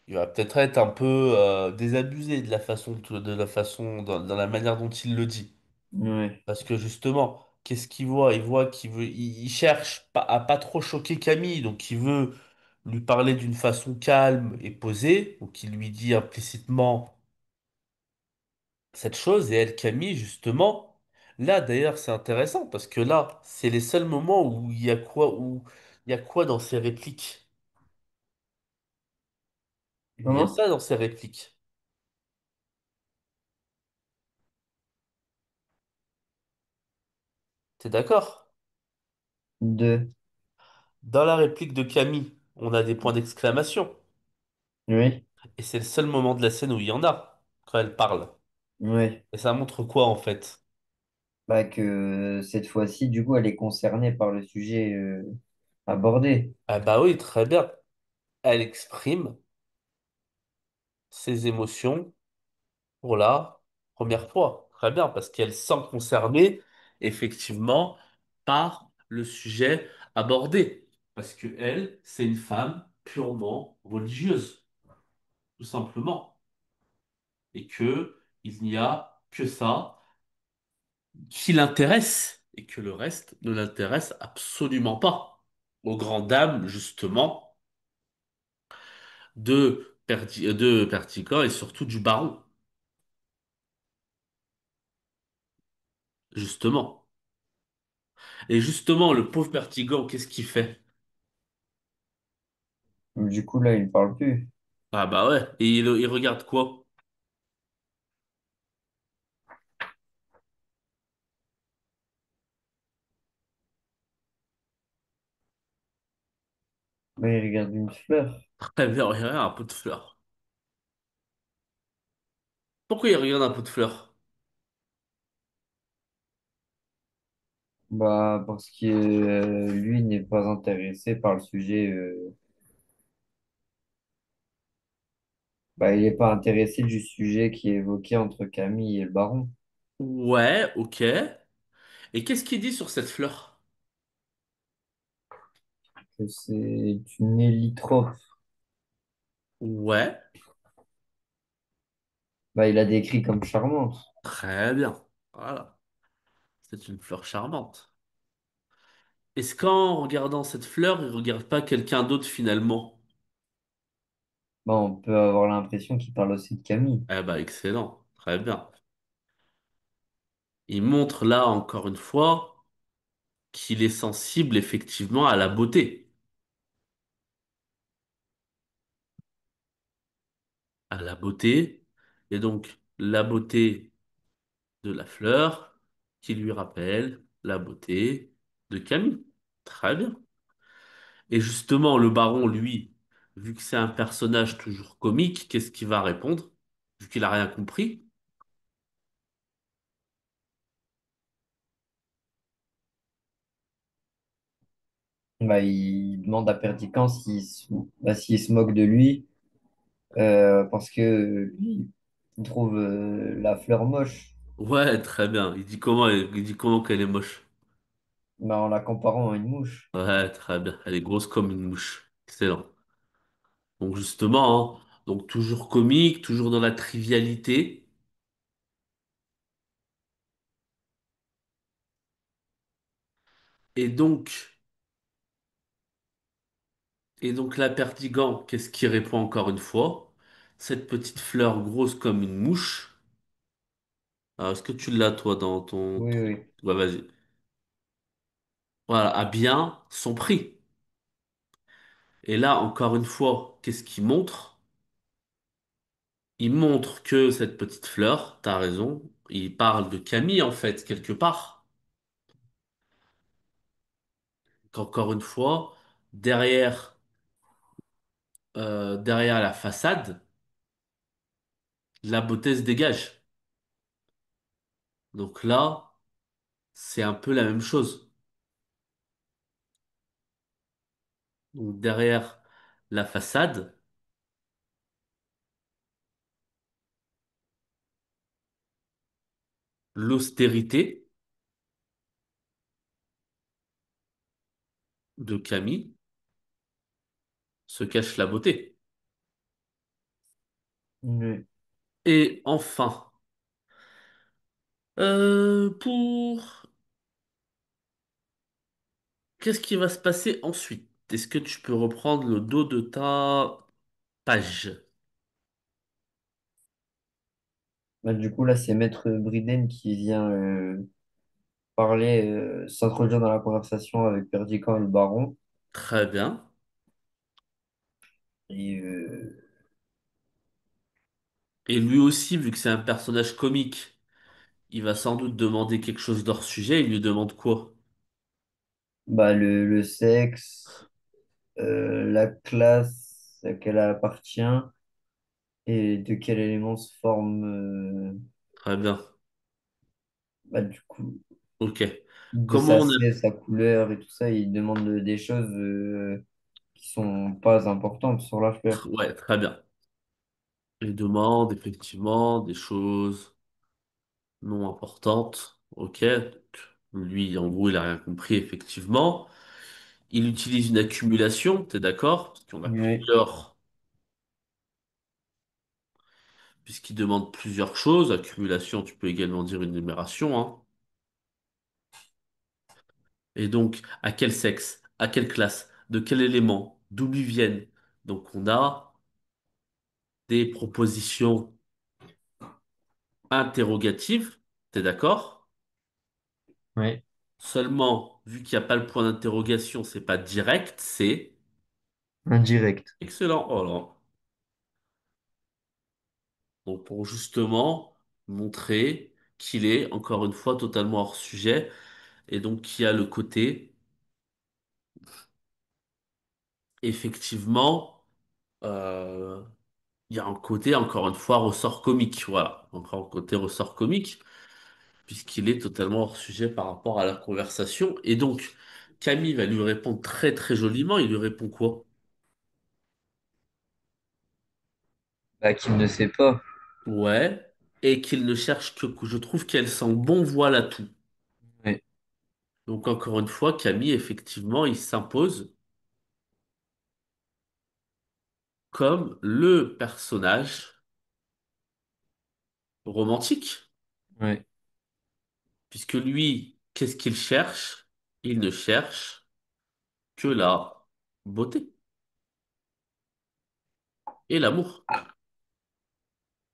il va peut-être être un peu désabusé de la façon, dans la manière dont il le dit. Ouais. Parce que justement, qu'est-ce qu'il voit? Il voit qu'il veut, il cherche à pas trop choquer Camille, donc il veut lui parler d'une façon calme et posée, donc il lui dit implicitement cette chose, et elle, Camille, justement, là d'ailleurs c'est intéressant, parce que là, c'est les seuls moments où il y a quoi dans ses répliques? Il y a Comment? ça dans ses répliques. T'es d'accord? Deux. Dans la réplique de Camille, on a des points d'exclamation, Oui. et c'est le seul moment de la scène où il y en a, quand elle parle. Oui. Et ça montre quoi en fait? Bah, que cette fois-ci, du coup, elle est concernée par le sujet abordé. Ah bah oui, très bien. Elle exprime ses émotions pour la première fois. Très bien, parce qu'elle se sent concernée, effectivement, par le sujet abordé. Parce que elle, c'est une femme purement religieuse, tout simplement. Et que il n'y a que ça qui l'intéresse, et que le reste ne l'intéresse absolument pas. Aux grandes dames, justement de Pertigan et surtout du baron, justement. Et justement, le pauvre Pertigan, qu'est-ce qu'il fait? Du coup, là, il ne parle plus. Ah bah ouais, et il regarde quoi? Bah, il regarde une fleur. Très bien, il regarde un pot de fleurs. Pourquoi il regarde un pot de fleurs? Bah, parce que lui n'est pas intéressé par le sujet. Bah, il n'est pas intéressé du sujet qui est évoqué entre Camille et le baron. Ouais, ok. Et qu'est-ce qu'il dit sur cette fleur? Que c'est une héliotrophe. Ouais, Bah, il a décrit comme charmante. très bien. Voilà, c'est une fleur charmante. Est-ce qu'en regardant cette fleur, il regarde pas quelqu'un d'autre finalement? Bah, on peut avoir l'impression qu'il parle aussi de Camille. Eh bah excellent, très bien. Il montre là encore une fois qu'il est sensible effectivement à la beauté. À la beauté, et donc la beauté de la fleur qui lui rappelle la beauté de Camille. Très bien. Et justement, le baron, lui, vu que c'est un personnage toujours comique, qu'est-ce qu'il va répondre? Vu qu'il a rien compris. Bah, il demande à Perdiccas s'il se moque de lui parce que lui, il trouve la fleur moche Ouais, très bien. Il dit comment qu'elle est moche. bah, en la comparant à une mouche. Ouais, très bien. Elle est grosse comme une mouche. Excellent. Donc justement, hein, donc toujours comique, toujours dans la trivialité. Et donc, et donc la Perdigan, qu'est-ce qui répond encore une fois? Cette petite fleur grosse comme une mouche. Alors, est-ce que tu l'as toi dans ton Oui, truc? oui. Ouais, vas-y. Voilà, a bien son prix. Et là, encore une fois, qu'est-ce qu'il montre? Il montre que cette petite fleur, t'as raison, il parle de Camille en fait, quelque part. Qu'encore une fois, derrière, derrière la façade, la beauté se dégage. Donc là, c'est un peu la même chose. Donc derrière la façade, l'austérité de Camille se cache la beauté. Ouais. Et enfin, pour... Qu'est-ce qui va se passer ensuite? Est-ce que tu peux reprendre le dos de ta page? Bah, du coup, là, c'est Maître Briden qui vient parler, s'introduire dans la conversation avec Perdican et le baron. Très bien. Et Et lui aussi, vu que c'est un personnage comique, il va sans doute demander quelque chose d'hors sujet. Il lui demande quoi? bah, le sexe, la classe à laquelle elle appartient et de quel élément se forme Très bien. bah, du coup, Ok. de Comment sa on a... sève, sa couleur et tout ça. Il demande des choses qui sont pas importantes sur la fleur. Ouais, très bien. Il demande effectivement des choses non importantes. Ok. Lui, en gros, il a rien compris, effectivement. Il utilise une accumulation, t'es d'accord? Parce qu'on a Oui, plusieurs, puisqu'il demande plusieurs choses. Accumulation, tu peux également dire une numération, hein. Et donc, à quel sexe? À quelle classe? De quel élément? D'où ils viennent? Donc, on a des propositions interrogatives, t'es d'accord? oui. Seulement, vu qu'il n'y a pas le point d'interrogation, c'est pas direct, c'est Indirect. excellent. Oh là. Donc, pour justement montrer qu'il est, encore une fois, totalement hors sujet, et donc qui a le côté, effectivement, euh, il y a un côté, encore une fois, ressort comique. Voilà, encore un côté ressort comique, puisqu'il est totalement hors sujet par rapport à la conversation. Et donc, Camille va lui répondre très très joliment. Il lui répond quoi? Bah, qu'il ne sait pas. Ouais, et qu'il ne cherche que je trouve qu'elle sent bon voile à tout. Oui, Donc encore une fois, Camille, effectivement, il s'impose comme le personnage romantique, oui. puisque lui, qu'est-ce qu'il cherche? Il ne cherche que la beauté et l'amour,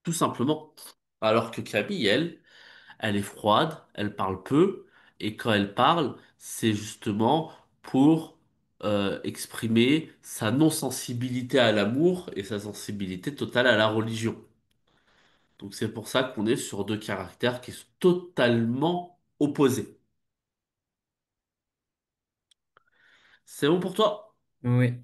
tout simplement. Alors que Camille, elle est froide, elle parle peu, et quand elle parle, c'est justement pour exprimer sa non-sensibilité à l'amour et sa sensibilité totale à la religion. Donc c'est pour ça qu'on est sur deux caractères qui sont totalement opposés. C'est bon pour toi? Oui.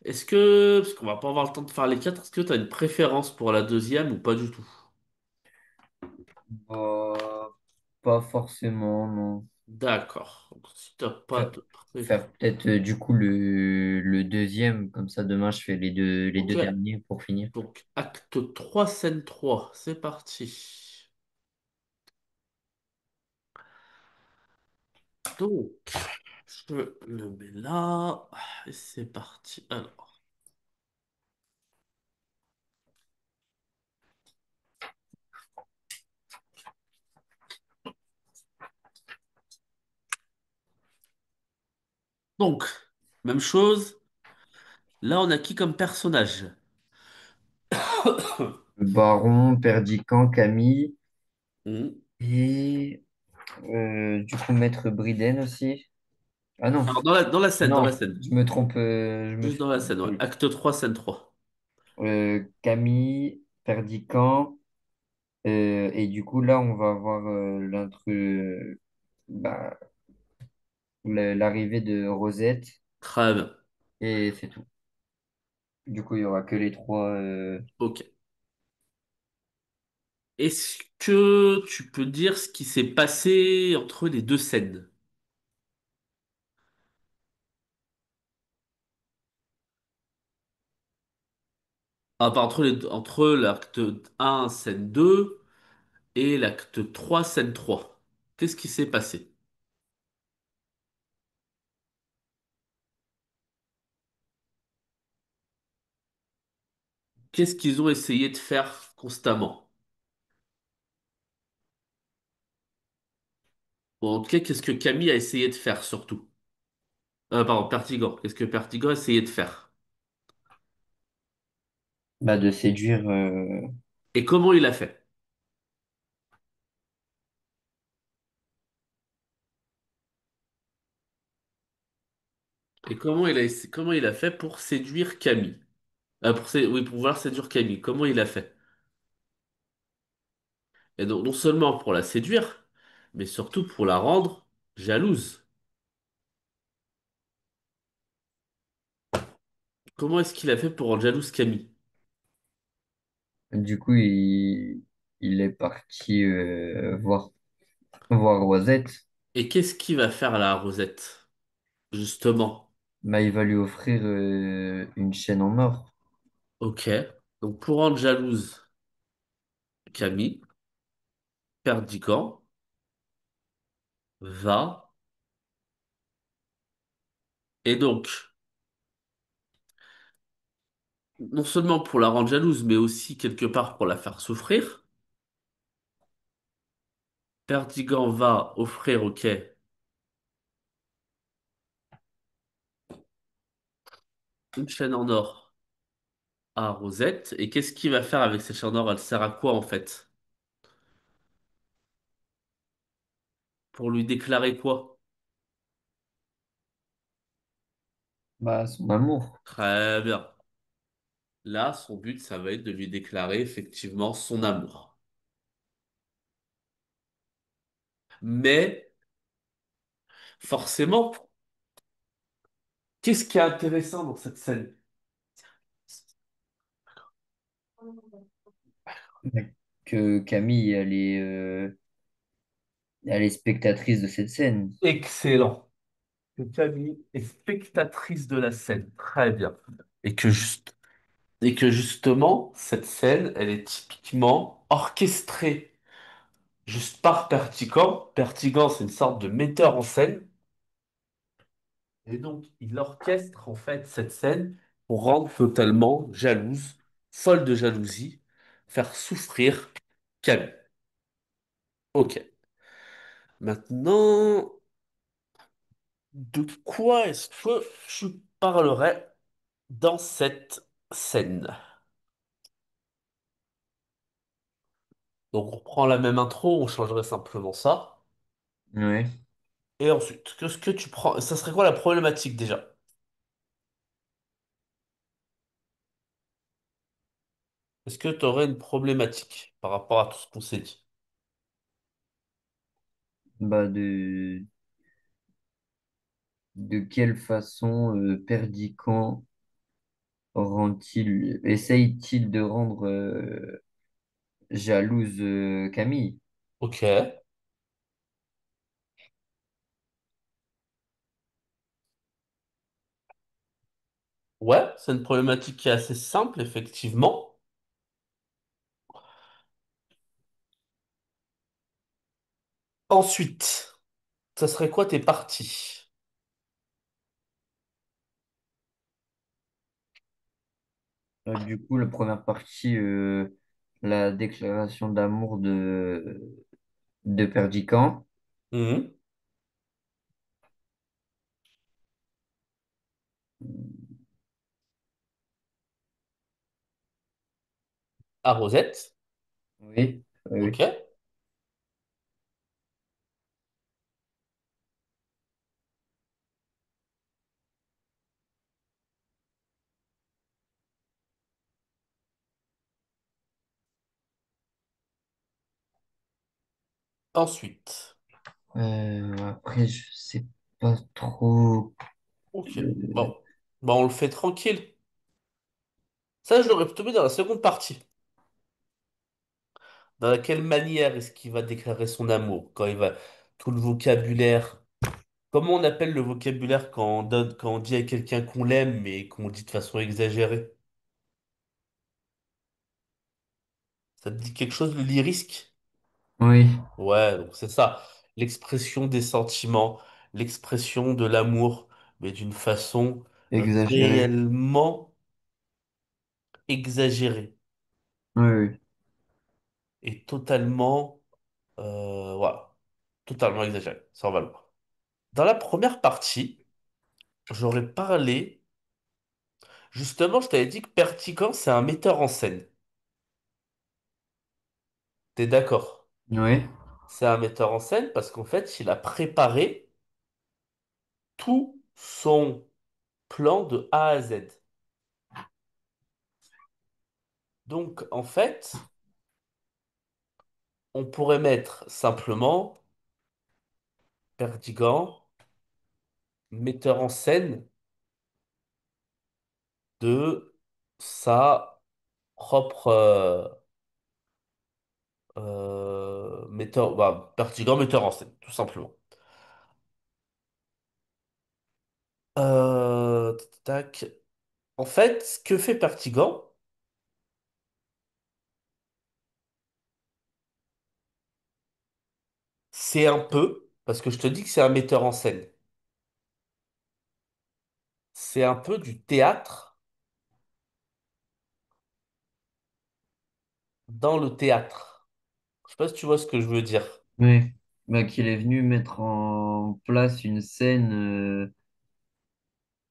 Est-ce que, parce qu'on va pas avoir le temps de faire les quatre, est-ce que tu as une préférence pour la deuxième ou pas du tout? Bah, pas forcément, non. D'accord. Donc, si t'as pas Faire, de préférence. faire peut-être du coup le deuxième, comme ça demain je fais les Ok. deux derniers pour finir. Donc, acte 3 scène 3 c'est parti. Donc, je le mets là. Et c'est parti. Alors. Donc, même chose. Là, on a qui comme personnage? Baron, Perdican, Camille Hmm, et du coup Maître Briden aussi. Ah non, Alors, dans la scène, dans non, la scène. je me trompe. Juste dans la scène, ouais. Acte 3 scène 3. Camille, Perdican, et du coup, là, on va avoir bah, l'arrivée de Rosette, Très bien. et c'est tout. Du coup, il y aura que les trois. Ok. Est-ce que tu peux dire ce qui s'est passé entre les deux scènes? Ah, pas entre l'acte 1 scène 2 et l'acte 3 scène 3. Qu'est-ce qui s'est passé? Qu'est-ce qu'ils ont essayé de faire constamment? Ou en tout cas, qu'est-ce que Camille a essayé de faire surtout? Pardon, Pertigan. Qu'est-ce que Pertigan a essayé de faire? Bah, de séduire. Et comment il a fait? Et comment il a fait pour séduire Camille? Oui, pour vouloir séduire Camille. Comment il a fait? Et donc, non seulement pour la séduire, mais surtout pour la rendre jalouse. Comment est-ce qu'il a fait pour rendre jalouse Camille? Du coup, il est parti voir Rosette. Et qu'est-ce qu'il va faire la Rosette, justement? Bah, il va lui offrir une chaîne en or. Ok. Donc, pour rendre jalouse Camille, Perdican va, et donc, non seulement pour la rendre jalouse, mais aussi quelque part pour la faire souffrir, Perdigan va offrir, ok, une chaîne en or à Rosette. Et qu'est-ce qu'il va faire avec cette chaîne en or? Elle sert à quoi, en fait? Pour lui déclarer quoi? Bah, son amour. Très bien. Là, son but, ça va être de lui déclarer effectivement son amour. Mais, forcément, qu'est-ce qui est intéressant dans cette scène? Que Camille, elle est spectatrice de cette scène. Excellent. Que Camille est spectatrice de la scène. Très bien. Et et que justement, cette scène, elle est typiquement orchestrée juste par Pertigan. Pertigan, c'est une sorte de metteur en scène. Et donc, il orchestre en fait cette scène pour rendre totalement jalouse, folle de jalousie, faire souffrir Camille. Ok. Maintenant, de quoi est-ce que je parlerai dans cette scène? Donc, on reprend la même intro, on changerait simplement ça. Ouais. Et ensuite, qu'est-ce que tu prends? Ça serait quoi la problématique déjà? Est-ce que tu aurais une problématique par rapport à tout ce qu'on s'est dit? Bah, de quelle façon Perdican essaye-t-il de rendre jalouse Camille? Ok. Ouais, c'est une problématique qui est assez simple, effectivement. Ensuite, ça serait quoi tes parties? Du coup, la première partie, la déclaration d'amour de Perdican. Mhm. À Rosette. Oui, Ok. oui. Ensuite. Après, je sais pas trop. Ok. euh, Bon. Bon, on le fait tranquille. Ça, je l'aurais plutôt mis dans la seconde partie. Dans quelle manière est-ce qu'il va déclarer son amour? Quand il va... Tout le vocabulaire. Comment on appelle le vocabulaire quand on donne, quand on dit à quelqu'un qu'on l'aime, mais qu'on dit de façon exagérée? Ça te dit quelque chose, le lyrisque? Oui, Ouais, donc c'est ça. L'expression des sentiments, l'expression de l'amour, mais d'une façon exagéré. réellement exagérée Oui, oui. et totalement, voilà, totalement exagérée. Ça en va loin. Dans la première partie, j'aurais parlé, justement, je t'avais dit que Pertigan, c'est un metteur en scène. T'es d'accord? Oui, C'est un metteur en scène parce qu'en fait, il a préparé tout son plan de A à Z. Donc, en fait, on pourrait mettre simplement Perdigan, metteur en scène de sa propre metteur, bah, Perdigan, metteur en scène, tout simplement. Tac. En fait, ce que fait Pertigan, c'est un peu, parce que je te dis que c'est un metteur en scène, c'est un peu du théâtre dans le théâtre. Je sais pas si tu vois ce que je veux dire. oui. Bah, qu'il est venu mettre en place une scène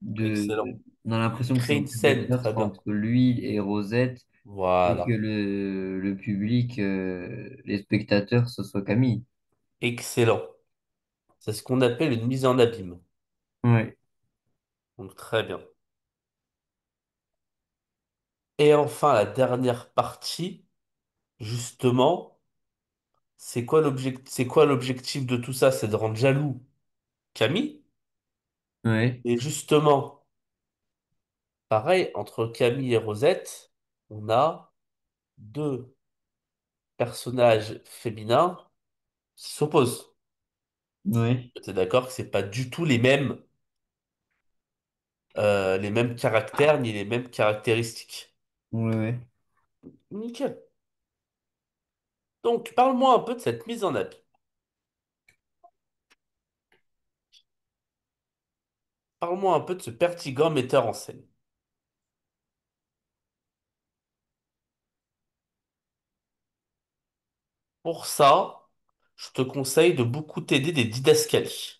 de... Excellent. On a l'impression que c'est Crée un une peu de scène, très meurtre bien. entre lui et Rosette et que Voilà. le public, les spectateurs, ce soit Camille. Excellent. C'est ce qu'on appelle une mise en abîme. Oui, Donc très bien. Et enfin, la dernière partie, justement, c'est quoi l'objectif de tout ça? C'est de rendre jaloux Camille. oui, Et justement, pareil, entre Camille et Rosette, on a deux personnages féminins qui s'opposent. oui, Tu es d'accord que c'est pas du tout les mêmes caractères ni les mêmes caractéristiques. oui, oui. Nickel. Donc, parle-moi un peu de cette mise en abîme. Parle-moi un peu de ce pertigant metteur en scène. Pour ça, je te conseille de beaucoup t'aider des didascalies.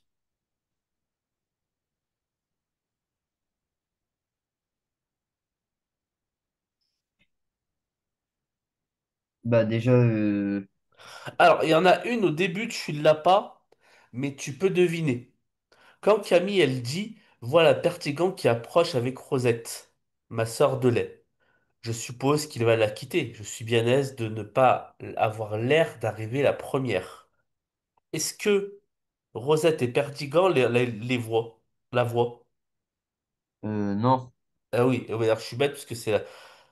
Bah déjà, Alors, il y en a une au début, tu ne l'as pas, mais tu peux deviner. Quand Camille, elle dit, voilà Pertigan qui approche avec Rosette, ma sœur de lait. Je suppose qu'il va la quitter. Je suis bien aise de ne pas avoir l'air d'arriver la première. Est-ce que Rosette et Pertigan les voient, la voient? non, Ah oui, oui, alors je suis bête parce que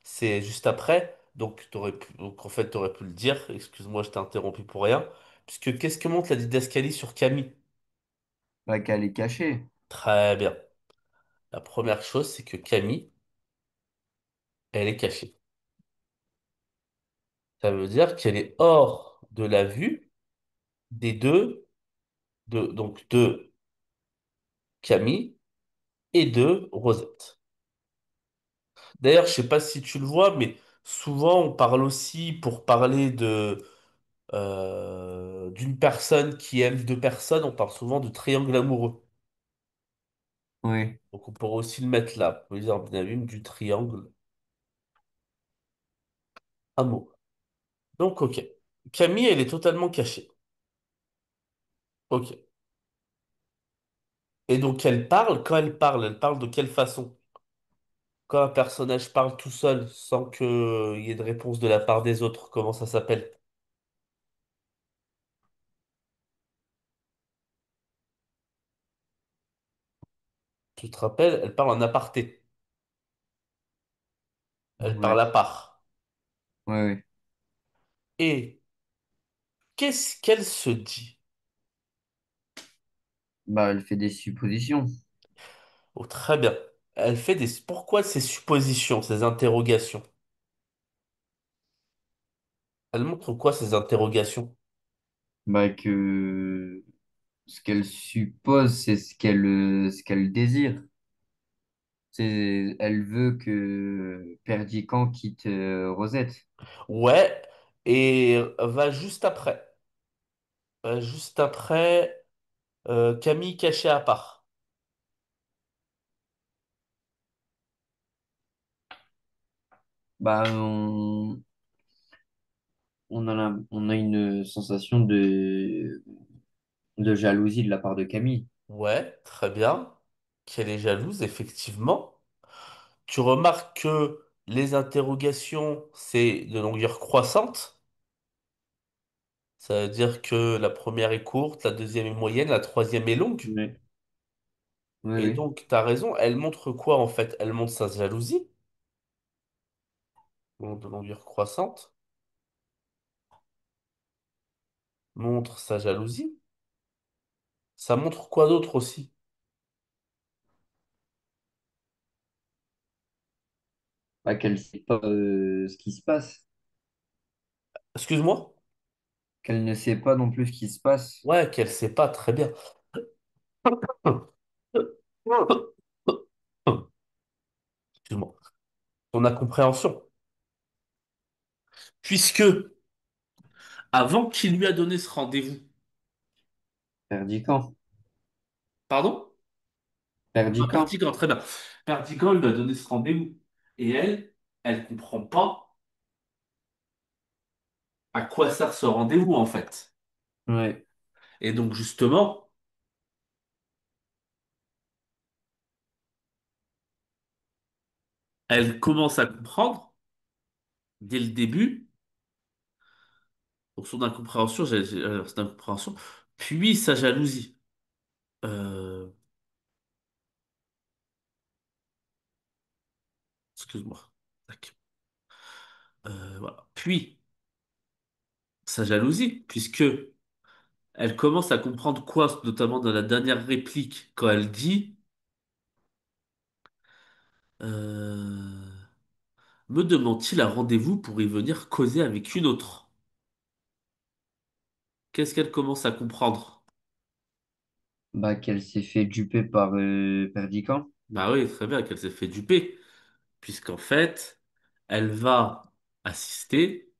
c'est juste après. Donc en fait, t'aurais pu le dire. Excuse-moi, je t'ai interrompu pour rien. Puisque qu'est-ce que montre la didascalie sur Camille? bah qu'elle est cachée. Très bien. La première chose, c'est que Camille, elle est cachée. Ça veut dire qu'elle est hors de la vue des deux, donc de Camille et de Rosette. D'ailleurs, je sais pas si tu le vois, mais souvent on parle aussi pour parler d'une personne qui aime deux personnes, on parle souvent de triangle amoureux. Oui, Donc on pourrait aussi le mettre là, pour les arbres du triangle amoureux. Donc ok. Camille, elle est totalement cachée. Ok. Et donc quand elle parle de quelle façon? Quand un personnage parle tout seul, sans qu'il y ait de réponse de la part des autres, comment ça s'appelle? Tu te rappelles, elle parle en aparté. Elle Ouais, parle à part. ouais, ouais. Et qu'est-ce qu'elle se dit? Bah, elle fait des suppositions. Oh, très bien. Elle fait des... Pourquoi ces suppositions, ces interrogations? Elle montre quoi, ces interrogations? Bah, que ce qu'elle suppose, c'est ce qu'elle désire. Elle veut que Perdican quitte Rosette. Ouais, et va juste après. Juste après, Camille cachée à part. Bah, on a une sensation de jalousie de la part de Camille. Ouais, très bien. Qu'elle est jalouse, effectivement. Tu remarques que les interrogations, c'est de longueur croissante. Ça veut dire que la première est courte, la deuxième est moyenne, la troisième est longue. Ouais. Oui, Et oui. donc, tu as raison, elle montre quoi en fait? Elle montre sa jalousie, donc de longueur croissante, montre sa jalousie. Ça montre quoi d'autre aussi? Bah, qu'elle sait pas ce qui se passe. Excuse-moi? Qu'elle ne sait pas non plus ce qui se passe. Ouais, qu'elle sait pas très bien. Excuse-moi. Ton incompréhension. Puisque, avant qu'il lui a donné ce rendez-vous, Perdican. pardon? Ah, Perdican. Perdigan, très bien. Perdigan lui a donné ce rendez-vous. Et elle comprend pas à quoi sert ce rendez-vous en fait. Ouais. Et donc justement, elle commence à comprendre dès le début, pour son incompréhension, son incompréhension, puis sa jalousie. Euh, excuse-moi. Tac. Voilà. Puis sa jalousie, puisque elle commence à comprendre quoi, notamment dans la dernière réplique, quand elle dit euh, me demande-t-il un rendez-vous pour y venir causer avec une autre? Qu'est-ce qu'elle commence à comprendre? Bah, qu'elle s'est fait duper par Perdican. Bah oui, très bien, qu'elle s'est fait duper, puisqu'en fait, elle va assister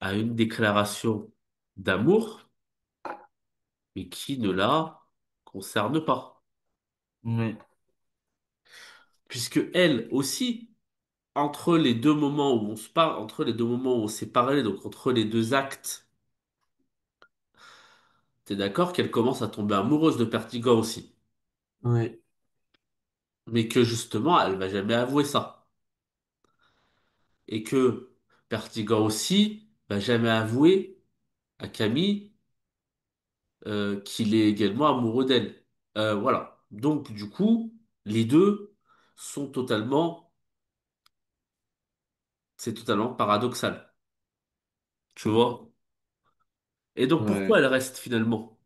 à une déclaration d'amour, mais qui ne la concerne pas. Ouais. Puisque elle aussi, entre les deux moments où on se parle, entre les deux moments où on s'est parlé, donc entre les deux actes, t'es d'accord qu'elle commence à tomber amoureuse de Pertigan aussi. Ouais. Mais que justement, elle va jamais avouer ça. Et que Pertigan aussi va jamais avouer à Camille qu'il est également amoureux d'elle. Voilà. Donc, du coup, les deux sont totalement, c'est totalement paradoxal. Tu vois? Et donc, pourquoi Ouais. elle reste finalement?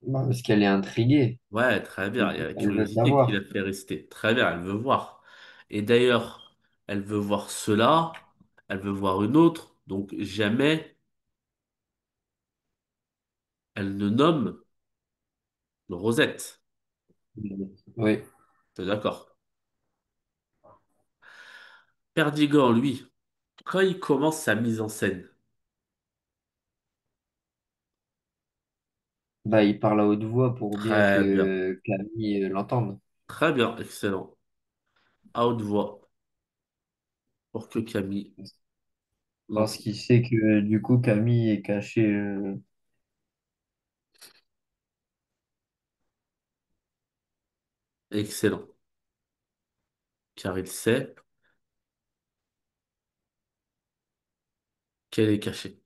Bah, parce qu'elle est intriguée. Ouais, très bien. Il y a la Elle veut curiosité qui savoir. l'a fait rester. Très bien, elle veut voir. Et d'ailleurs, elle veut voir cela, elle veut voir une autre. Donc, jamais elle ne nomme Rosette. Oui. T'es d'accord? Perdigan, lui, quand il commence sa mise en scène, Bah, il parle à haute voix pour bien très bien. que Camille l'entende. Très bien, excellent. À haute voix pour que Camille Parce l'entende. qu'il sait que du coup, Camille est cachée. Excellent. Car il sait qu'elle est cachée.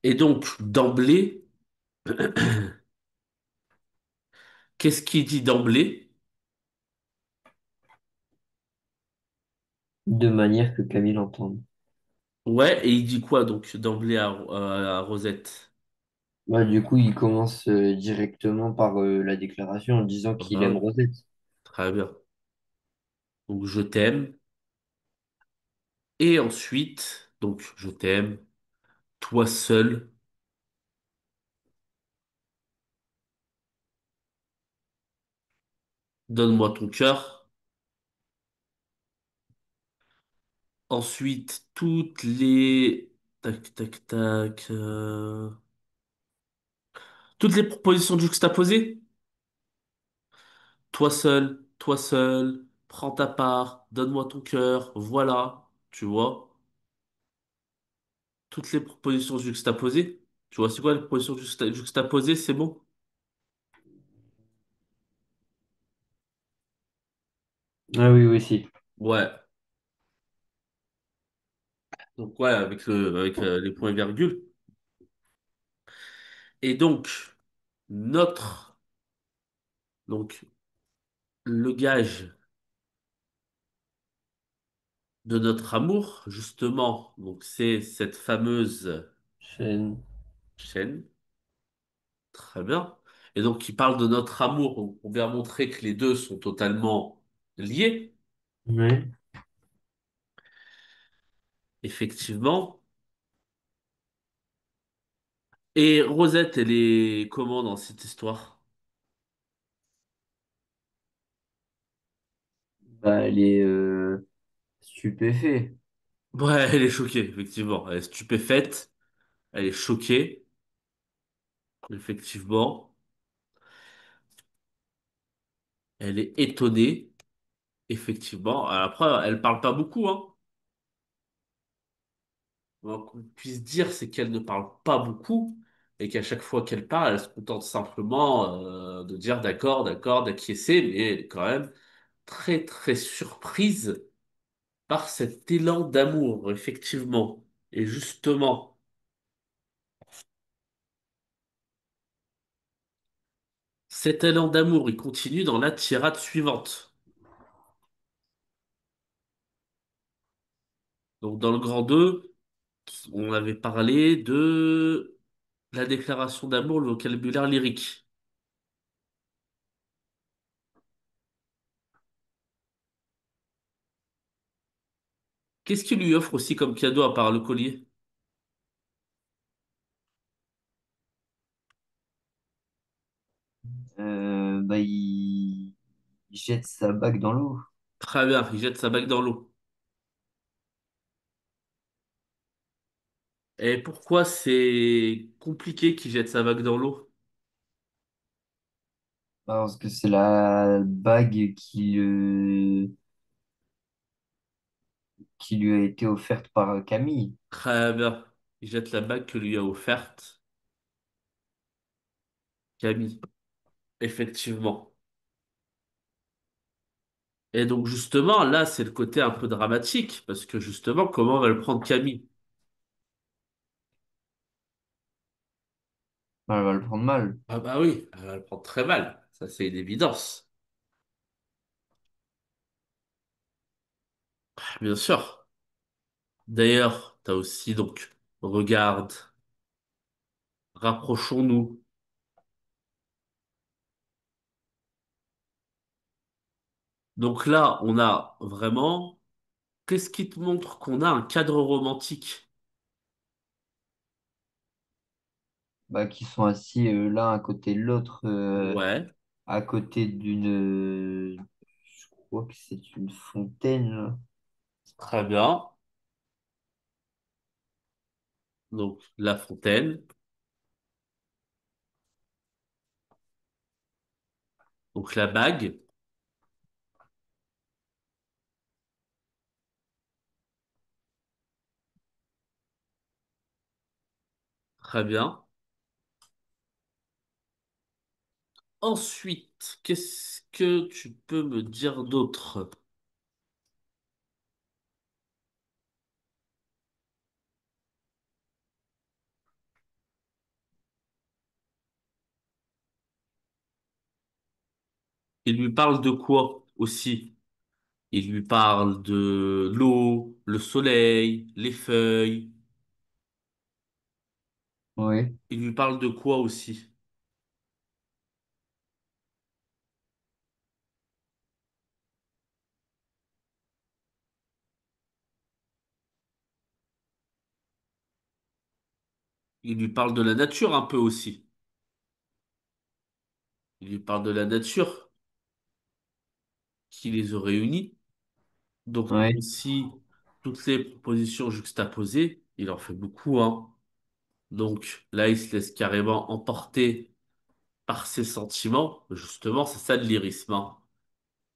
Et donc, d'emblée, qu'est-ce qu'il dit d'emblée? De manière que Camille l'entende. Ouais, et il dit quoi donc d'emblée à Rosette? Bah, du coup, il commence directement par la déclaration en disant Ah qu'il bah aime oui, Rosette. très bien. Donc, je t'aime. Et ensuite, donc, je t'aime, toi seul, donne-moi ton cœur. Ensuite, toutes les... Tac, tac, tac. Toutes les propositions juxtaposées. Toi seul, prends ta part, donne-moi ton cœur, voilà. Tu vois? Toutes les propositions juxtaposées. Tu vois, c'est quoi les propositions juxtaposées? C'est bon? Ah oui, oui, si. Ouais. Donc, ouais, avec les points et virgules. Et donc, notre... Donc, le gage de notre amour, justement, donc c'est cette fameuse Chaîne. chaîne. Très bien. Et donc, qui parle de notre amour. On vient montrer que les deux sont totalement liés, Ouais. effectivement. Et Rosette, elle est comment dans cette histoire? Bah, elle est stupéfait. Ouais, elle est choquée, effectivement. Elle est stupéfaite, elle est choquée, effectivement. Elle est étonnée, effectivement. Après, elle parle pas beaucoup, hein. Donc, qu'on puisse dire, c'est qu'elle ne parle pas beaucoup et qu'à chaque fois qu'elle parle, elle se contente simplement de dire d'accord, d'accord, d'acquiescer, mais elle est quand même très, très surprise par cet élan d'amour, effectivement. Et justement, cet élan d'amour, il continue dans la tirade suivante. Donc, dans le grand 2, on avait parlé de la déclaration d'amour, le vocabulaire lyrique. Qu'est-ce qu'il lui offre aussi comme cadeau à part le collier? Bah, il jette sa bague dans l'eau. Très bien, il jette sa bague dans l'eau. Et pourquoi c'est compliqué qu'il jette sa bague dans l'eau? Parce que c'est la bague qui lui a été offerte par Camille. Très bien. Il jette la bague que lui a offerte Camille. Effectivement. Et donc justement, là, c'est le côté un peu dramatique, parce que justement, comment va le prendre Camille? Elle va le prendre mal. Ah bah oui, elle va le prendre très mal. Ça, c'est une évidence. Bien sûr. D'ailleurs, t'as aussi donc, regarde, rapprochons-nous. Donc là, on a vraiment, qu'est-ce qui te montre qu'on a un cadre romantique? Bah, qui sont assis l'un à côté de l'autre, Ouais, à côté je crois que c'est une fontaine, là. très bien. Donc, la fontaine. Donc, la bague. Très bien. Ensuite, qu'est-ce que tu peux me dire d'autre? Il lui parle de quoi aussi? Il lui parle de l'eau, le soleil, les feuilles. Oui. Il lui parle de quoi aussi? Il lui parle de la nature un peu aussi. Il lui parle de la nature qui les aurait unis. Donc Oui. aussi, toutes les propositions juxtaposées, il en fait beaucoup, hein. Donc là, il se laisse carrément emporter par ses sentiments. Justement, c'est ça le lyrisme, hein.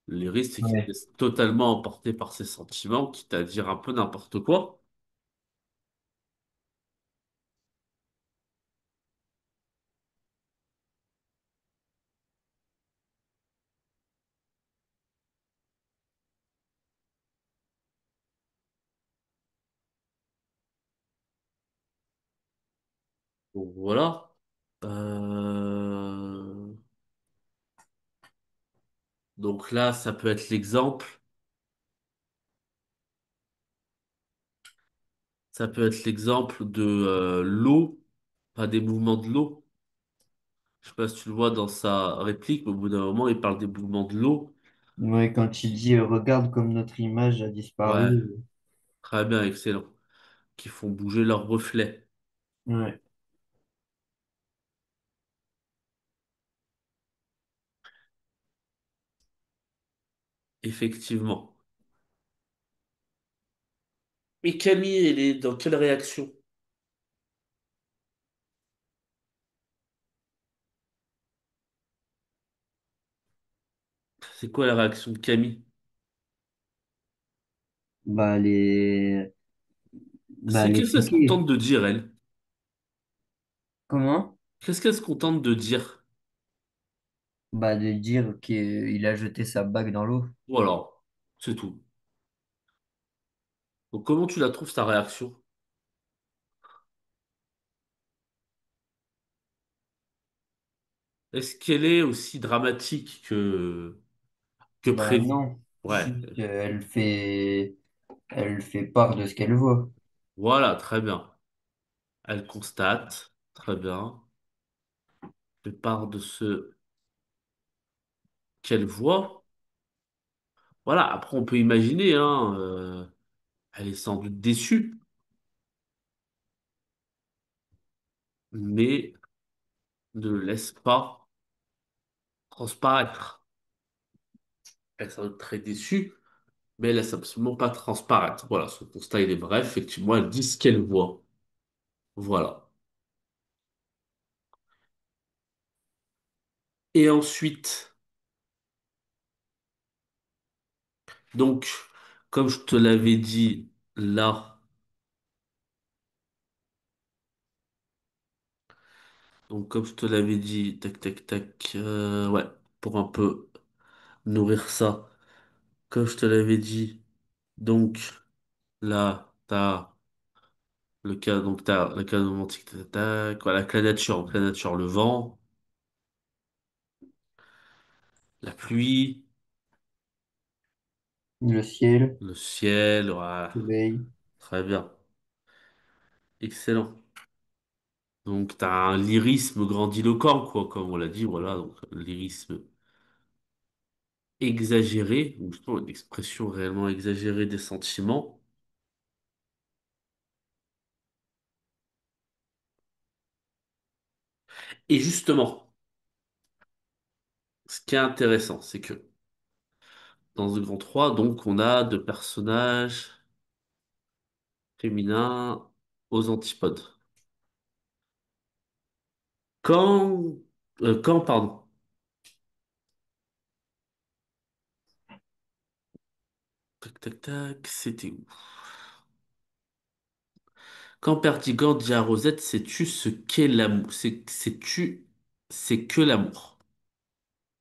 Le lyrisme, c'est qu'il se Oui. laisse totalement emporter par ses sentiments, quitte à dire un peu n'importe quoi. Donc voilà. Euh, Donc là, ça peut être l'exemple. Ça peut être l'exemple de l'eau, pas des mouvements de l'eau. Je sais pas si tu le vois dans sa réplique, mais au bout d'un moment, il parle des mouvements de l'eau. Oui, quand il dit regarde comme notre image a Ouais, disparu. très bien, excellent. Qui font bouger leurs reflets. Ouais. Effectivement. Et Camille, elle est dans quelle réaction? C'est quoi la réaction de Camille? Elle est Qu'est-ce qu'elle se choquée. contente de dire, elle? Comment? Qu'est-ce qu'elle se contente de dire? De dire qu'il a jeté sa bague dans l'eau. Voilà, c'est tout. Donc comment tu la trouves, sa réaction? Est-ce qu'elle est aussi dramatique que prévu? Non, Ouais, juste elle fait part de ce qu'elle voit. voilà, très bien. Elle constate, très bien, de part de ce qu'elle voit. Voilà, après on peut imaginer, hein, elle est sans doute déçue, mais ne le laisse pas transparaître. Elle est sans doute très déçue, mais elle laisse absolument pas transparaître. Voilà, ce constat il est bref, effectivement, elle dit ce qu'elle voit. Voilà. Et ensuite, donc, comme je te l'avais dit là, donc comme je te l'avais dit, tac, tac, tac, ouais, pour un peu nourrir ça, comme je te l'avais dit, donc là, t'as le cas romantique, tac, tac, tac, voilà, que la nature, le vent, la pluie, Le ciel, le ciel, voilà, le soleil, très bien, excellent. Donc t'as un lyrisme grandiloquent, quoi, comme on l'a dit, voilà, donc lyrisme exagéré, ou justement une expression réellement exagérée des sentiments. Et justement, ce qui est intéressant, c'est que dans The Grand 3, donc on a deux personnages féminins aux antipodes. Quand, pardon, tac tac tac, c'était où? Quand Perdigan dit à Rosette, sais-tu ce qu'est l'amour? C'est que l'amour.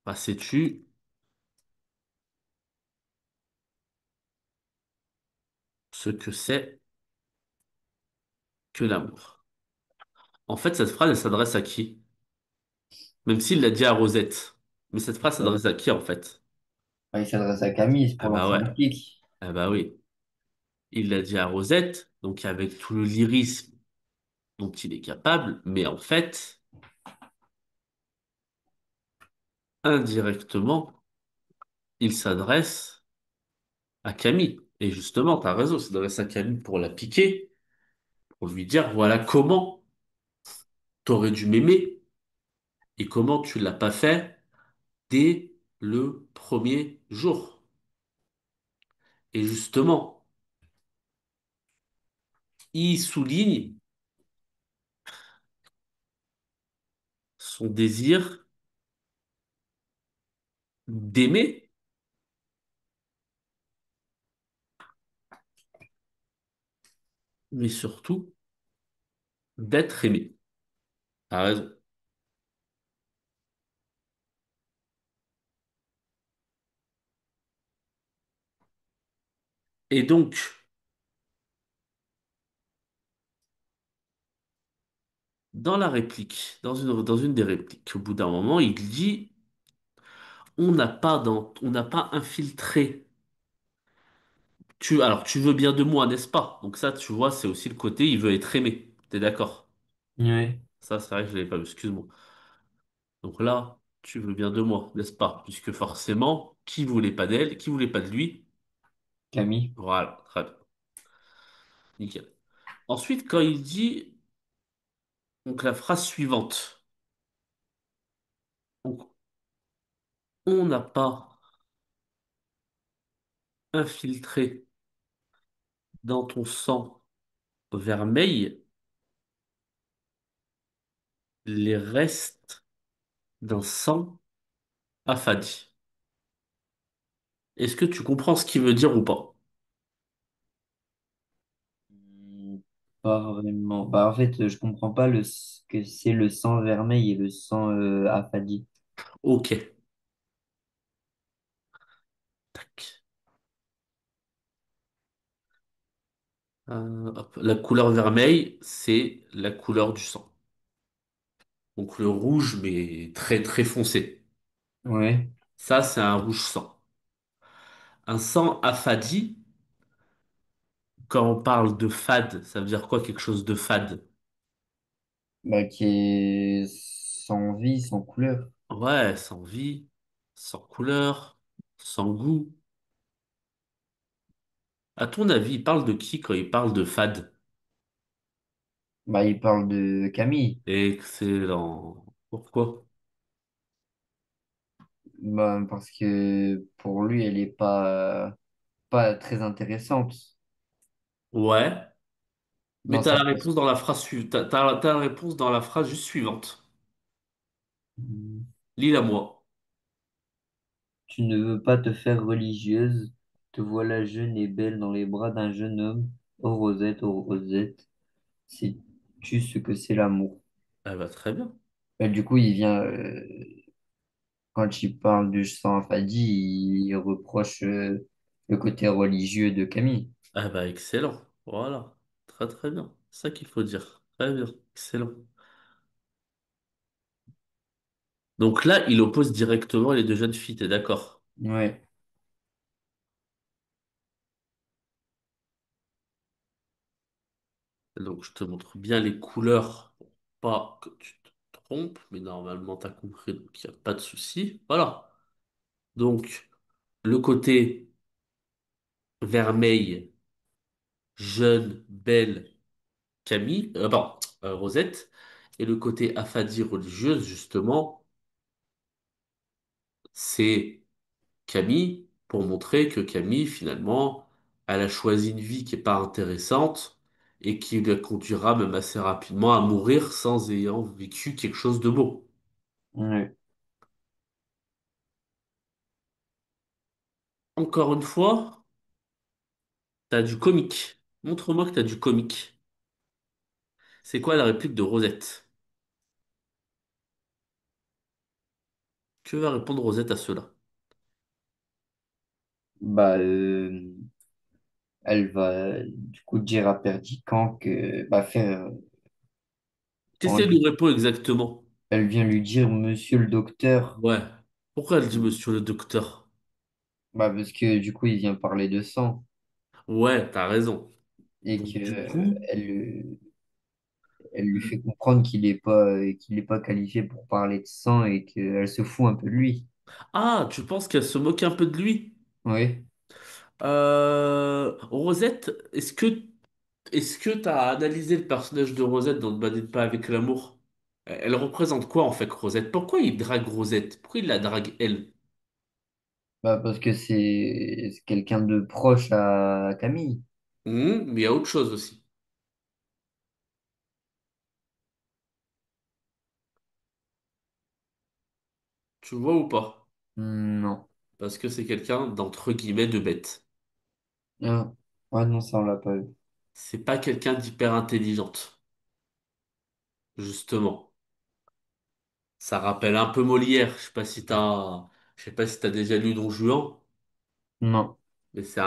Enfin, sais-tu ce que c'est que l'amour? En fait, cette phrase, elle s'adresse à qui? Même s'il l'a dit à Rosette. Mais cette phrase s'adresse à qui en fait? Il s'adresse à Camille, c'est Ah pour bah lancer ouais, un flic. ah bah oui. Il l'a dit à Rosette, donc avec tout le lyrisme dont il est capable, mais en fait, indirectement, il s'adresse à Camille. Et justement, t'as raison, il s'adresse à Camille pour la piquer, pour lui dire, voilà comment t'aurais dû m'aimer et comment tu l'as pas fait dès le premier jour. Et justement, il souligne son désir d'aimer, mais surtout d'être aimé. T'as raison. Et donc, dans la réplique, dans une des répliques, au bout d'un moment, il dit, on n'a pas infiltré. Alors, tu veux bien de moi, n'est-ce pas? Donc ça, tu vois, c'est aussi le côté, il veut être aimé. T'es d'accord? Ouais. Ça, c'est vrai que je l'avais pas vu, excuse-moi. Donc là, tu veux bien de moi, n'est-ce pas? Puisque forcément, qui voulait pas d'elle, qui voulait pas de lui? Camille. Voilà, très bien, nickel. Ensuite, quand il dit, donc la phrase suivante, donc, on n'a pas infiltré dans ton sang vermeil les restes d'un sang affadi. Est-ce que tu comprends ce qu'il veut dire ou pas? Hmm, pas vraiment. Bah, en fait, je comprends pas ce que c'est le sang vermeil et le sang affadi. Ok. Tac. Hop. La couleur vermeille, c'est la couleur du sang. Donc le rouge, mais très très foncé. Ouais. Ça, c'est un rouge sang. Un sang affadi, quand on parle de fade, ça veut dire quoi quelque chose de fade? Bah, qui est sans vie, sans couleur. Ouais, sans vie, sans couleur, sans goût. À ton avis, il parle de qui quand il parle de fade? Bah, il parle de Camille. Excellent. Pourquoi? Bah, parce que pour lui, elle est pas très intéressante. Ouais, mais Dans t'as sa la façon. réponse dans la phrase suivante. T'as la réponse dans la phrase juste suivante. Lis-la moi. Tu ne veux pas te faire religieuse, te voilà jeune et belle dans les bras d'un jeune homme. Oh Rosette, sais-tu ce que c'est l'amour? Elle va très bien. Du coup, quand il parle du sang Fadi, il reproche le côté religieux de Camille. Ah bah excellent. Voilà. Très très bien. C'est ça qu'il faut dire. Très bien. Excellent. Donc là, il oppose directement les deux jeunes filles, t'es d'accord? Ouais, Donc je te montre bien les couleurs pour pas que tu te trompes, mais normalement t'as compris, donc il n'y a pas de souci. Voilà. Donc le côté vermeil, jeune, belle, Camille, Rosette, et le côté affadi religieuse, justement, c'est Camille, pour montrer que Camille, finalement, elle a choisi une vie qui n'est pas intéressante et qui la conduira même assez rapidement à mourir sans ayant vécu quelque chose de beau. ouais. Encore une fois, t'as du comique. Montre-moi que t'as du comique. C'est quoi la réplique de Rosette? Que va répondre Rosette à cela? Bah, elle va du coup dire à Perdican que bah, Qu'est-ce qu'elle nous répond exactement? elle vient lui dire, Monsieur le docteur, Ouais. Pourquoi elle dit monsieur le docteur? Bah, parce que du coup, il vient parler de sang Ouais, t'as raison. et Donc que du coup, elle lui fait comprendre qu'il est pas qualifié pour parler de sang et qu'elle se fout un peu de lui. ah, tu penses qu'elle se moque un peu de lui? Oui. Rosette, est-ce que t'as analysé le personnage de Rosette dans Ne badine pas avec l'amour? Elle représente quoi en fait, Rosette? Pourquoi il drague Rosette? Pourquoi il la drague elle? Bah, parce que c'est quelqu'un de proche à Camille. Mais il y a autre chose aussi. Tu vois ou pas? Non. Parce que c'est quelqu'un d'entre guillemets de bête. Ah. Ouais, non, ça, on l'a pas vu. C'est pas quelqu'un d'hyper intelligente, justement. Ça rappelle un peu Molière. Je sais pas si t'as déjà lu Don Juan, Non. mais ça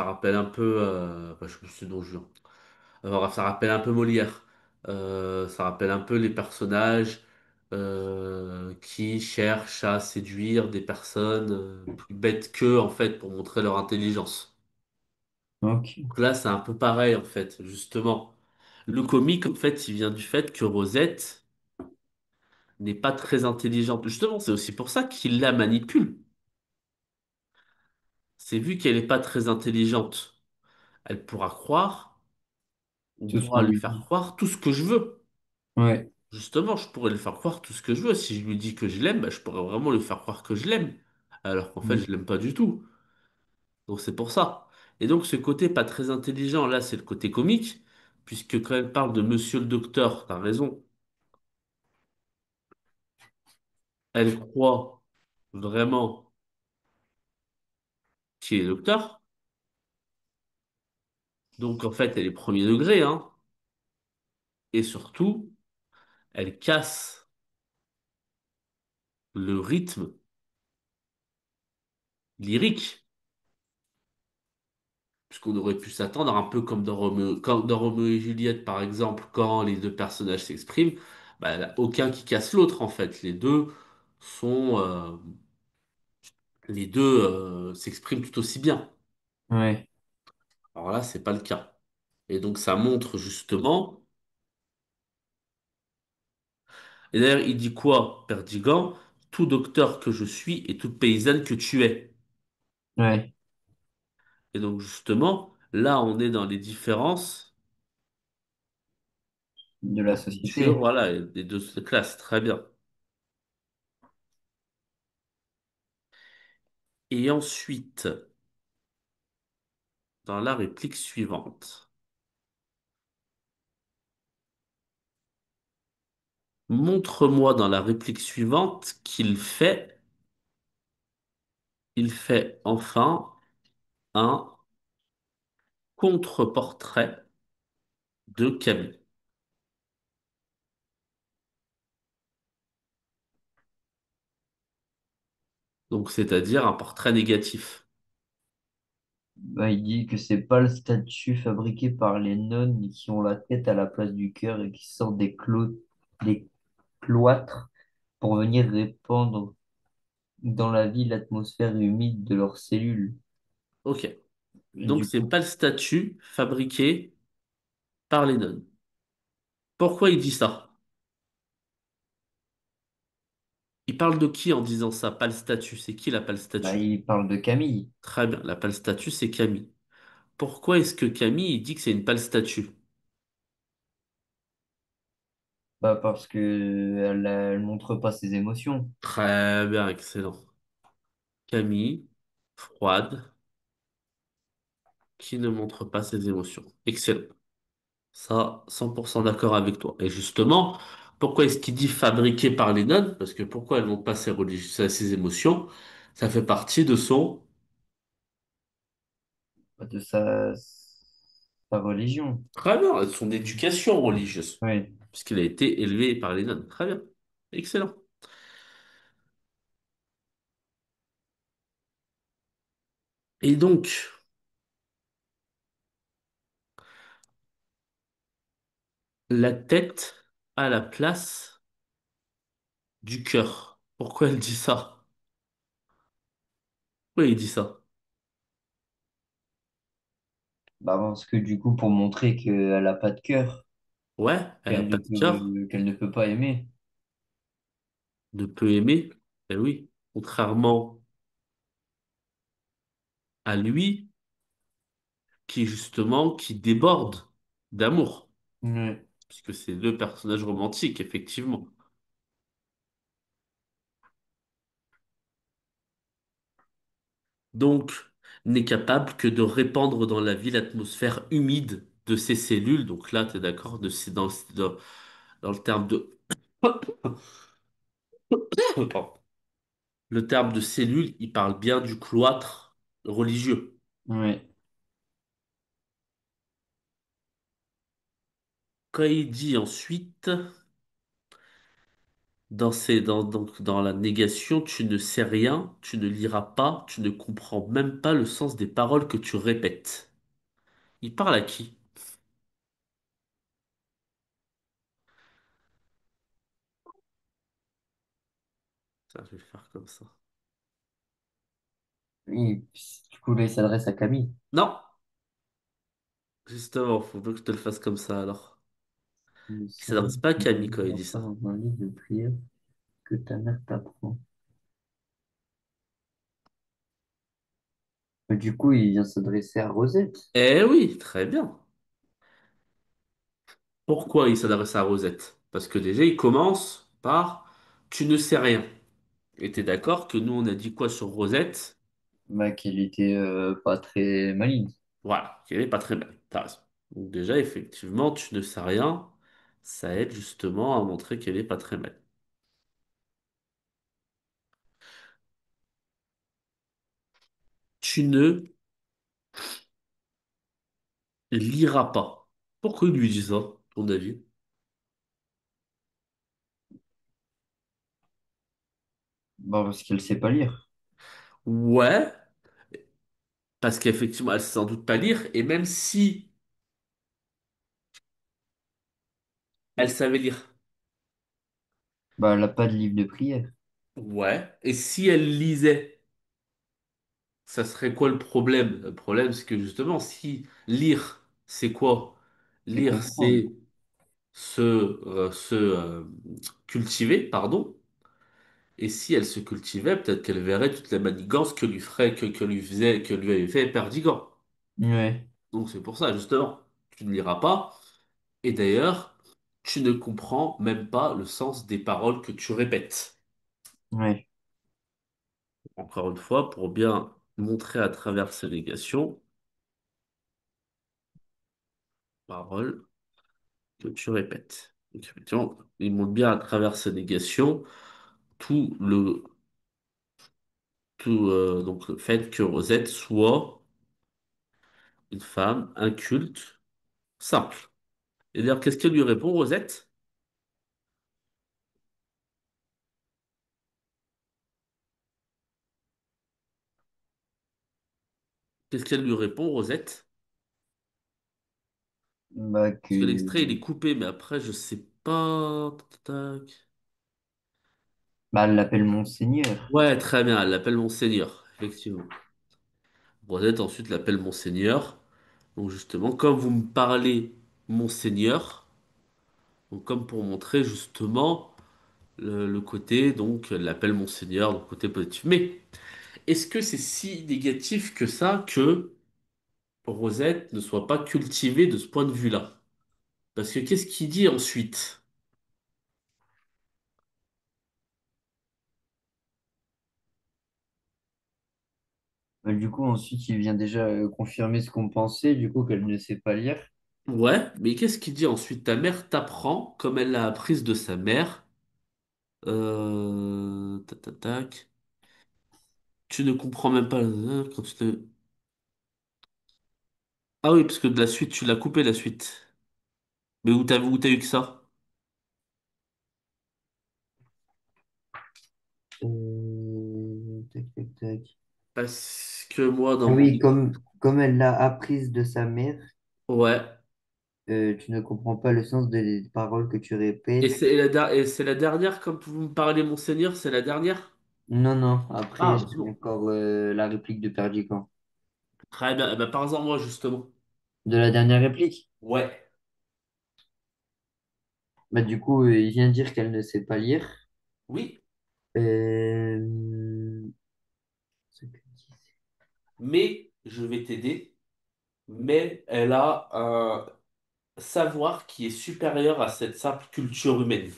rappelle un peu, enfin, je sais plus si c'est Don Juan. Alors, ça rappelle un peu Molière. Ça rappelle un peu les personnages qui cherchent à séduire des personnes plus bêtes qu'eux, en fait, pour montrer leur intelligence. Ok. Donc là, c'est un peu pareil, en fait, justement. Le comique, en fait, il vient du fait que Rosette n'est pas très intelligente. Justement, c'est aussi pour ça qu'il la manipule. C'est vu qu'elle n'est pas très intelligente. Elle pourra croire, on Tout ce qu'on pourra lui lui faire dit. croire tout ce que je veux. Ouais. Justement, je pourrais lui faire croire tout ce que je veux. Si je lui dis que je l'aime, bah, je pourrais vraiment lui faire croire que je l'aime. Alors qu'en fait, Mm. je l'aime pas du tout. Donc c'est pour ça. Et donc ce côté pas très intelligent, là, c'est le côté comique, puisque quand elle parle de Monsieur le Docteur, t'as raison, elle croit vraiment qu'il est docteur. Donc en fait, elle est premier degré, hein. Et surtout, elle casse le rythme lyrique. Puisqu'on aurait pu s'attendre un peu comme dans Roméo et Juliette, par exemple, quand les deux personnages s'expriment, bah, y en a aucun qui casse l'autre, en fait. Sont, euh, les deux s'expriment tout aussi bien. Ouais. Alors là, c'est pas le cas. Et donc, ça montre justement. Et d'ailleurs, il dit quoi, Perdigan? Tout docteur que je suis et toute paysanne que tu es. Ouais. Et donc, justement, là, on est dans les différences De de la culture, société. voilà, et des deux classes. Très bien. Et ensuite, dans la réplique suivante. Montre-moi dans la réplique suivante il fait enfin un contre-portrait de Camille. Donc, c'est-à-dire un portrait négatif. Bah, il dit que c'est pas le statut fabriqué par les nonnes qui ont la tête à la place du cœur et qui sortent des cloîtres pour venir répandre dans la vie l'atmosphère humide de leurs cellules. Ok. Et Donc, du c'est coup, pas le statut fabriqué par les nonnes. Pourquoi il dit ça? Il parle de qui en disant ça? Pas le statut. C'est qui la pas le bah, statut? il parle de Camille. Très bien. La pâle statue, c'est Camille. Pourquoi est-ce que Camille il dit que c'est une pâle statue? Bah, parce que elle montre pas ses émotions. Très bien, excellent. Camille, froide, qui ne montre pas ses émotions. Excellent. Ça, 100% d'accord avec toi. Et justement, pourquoi est-ce qu'il dit fabriqué par les nonnes? Parce que pourquoi elles n'ont pas ses émotions? Ça fait partie de son... De sa religion. Très bien, de son éducation religieuse. Oui. Puisqu'il a été élevé par les nonnes. Très bien. Excellent. Et donc, la tête à la place du cœur. Pourquoi elle dit ça? Oui, il dit ça. Bah, parce que du coup, pour montrer qu'elle a pas de cœur, Ouais, elle a pas de cœur, qu'elle ne peut pas aimer. ne peut aimer. Eh oui, contrairement à lui, qui justement, qui déborde d'amour, Ouais, puisque c'est deux personnages romantiques, effectivement. Donc, n'est capable que de répandre dans la vie l'atmosphère humide de ses cellules. Donc là, tu es d'accord, dans le terme de... Pardon. Le terme de cellule, il parle bien du cloître religieux. ouais, Quand il dit ensuite, donc dans la négation, tu ne sais rien, tu ne liras pas, tu ne comprends même pas le sens des paroles que tu répètes. Il parle à qui? Ça, je vais faire comme ça. oui. Du coup, là, il s'adresse à Camille. Non, justement, faut pas que je te le fasse comme ça alors. Le Il serment s'adresse pas à que tu Camille ne quand il liras dit pas ça. dans un livre de prière que ta mère t'apprend. Du coup, il vient s'adresser à Rosette. Eh oui, très bien. Pourquoi il s'adresse à Rosette? Parce que déjà, il commence par tu ne sais rien. Et t'es d'accord que nous, on a dit quoi sur Rosette? Bah, qu'elle était pas très maligne. Voilà, qu'elle est pas très belle. T'as raison. Donc déjà, effectivement, tu ne sais rien. Ça aide justement à montrer qu'elle est pas très belle. Tu ne liras pas. Pourquoi il lui dit ça, ton avis? Bah, parce qu'elle sait pas lire. Ouais, parce qu'effectivement, elle sait sans doute pas lire. Et même si elle savait lire, Bah, elle a pas de livre de prière. ouais. Et si elle lisait, ça serait quoi le problème? Le problème, c'est que justement, si lire, c'est quoi? C'est Lire, comprendre. c'est se cultiver, pardon. Et si elle se cultivait, peut-être qu'elle verrait toute la manigance que lui avait fait Perdigan. Ouais, Donc c'est pour ça, justement, tu ne liras pas. Et d'ailleurs, tu ne comprends même pas le sens des paroles que tu répètes. ouais, Encore une fois, pour bien montrer à travers ces négations, paroles que tu répètes. Donc, effectivement, il montre bien à travers ces négations tout donc le fait que Rosette soit une femme inculte, simple. Et d'ailleurs, qu'est-ce qu'elle lui répond, Rosette? Qu'est-ce qu'elle lui répond, Rosette? bah, Parce que que, l'extrait, il est coupé, mais après, je sais pas. Tac, tac, tac. bah, elle l'appelle Monseigneur. Ouais, très bien, elle l'appelle Monseigneur, effectivement. Rosette ensuite l'appelle Monseigneur. Donc justement, comme vous me parlez Monseigneur, donc comme pour montrer justement le côté, donc elle l'appelle Monseigneur, donc côté positif. Mais est-ce que c'est si négatif que ça que Rosette ne soit pas cultivée de ce point de vue-là? Parce que qu'est-ce qu'il dit ensuite? Bah, du coup, ensuite, il vient déjà confirmer ce qu'on pensait, du coup, qu'elle ne sait pas lire. Ouais, mais qu'est-ce qu'il dit ensuite? Ta mère t'apprend, comme elle l'a apprise de sa mère. Tac, tac, tac. Tu ne comprends même pas quand tu te... Ah oui, parce que de la suite, tu l'as coupé la suite. Mais où t'as eu que ça? Tac, tac, tac. Parce que moi, dans Ah mon... oui, comme elle l'a apprise de sa mère, Ouais. tu ne comprends pas le sens des paroles que tu Et répètes. c'est la dernière, comme vous me parlez, monseigneur, c'est la dernière? Non, non, Ah, après, bah, c'est j'ai bon. encore la réplique de Perdican. Très bien. Eh ben, parle-en moi, justement. De la dernière réplique? Ouais. Bah, du coup, il vient de dire qu'elle ne sait pas lire. Oui, Ce que disait- mais je vais t'aider. Mais elle a un savoir qui est supérieur à cette simple culture humaine.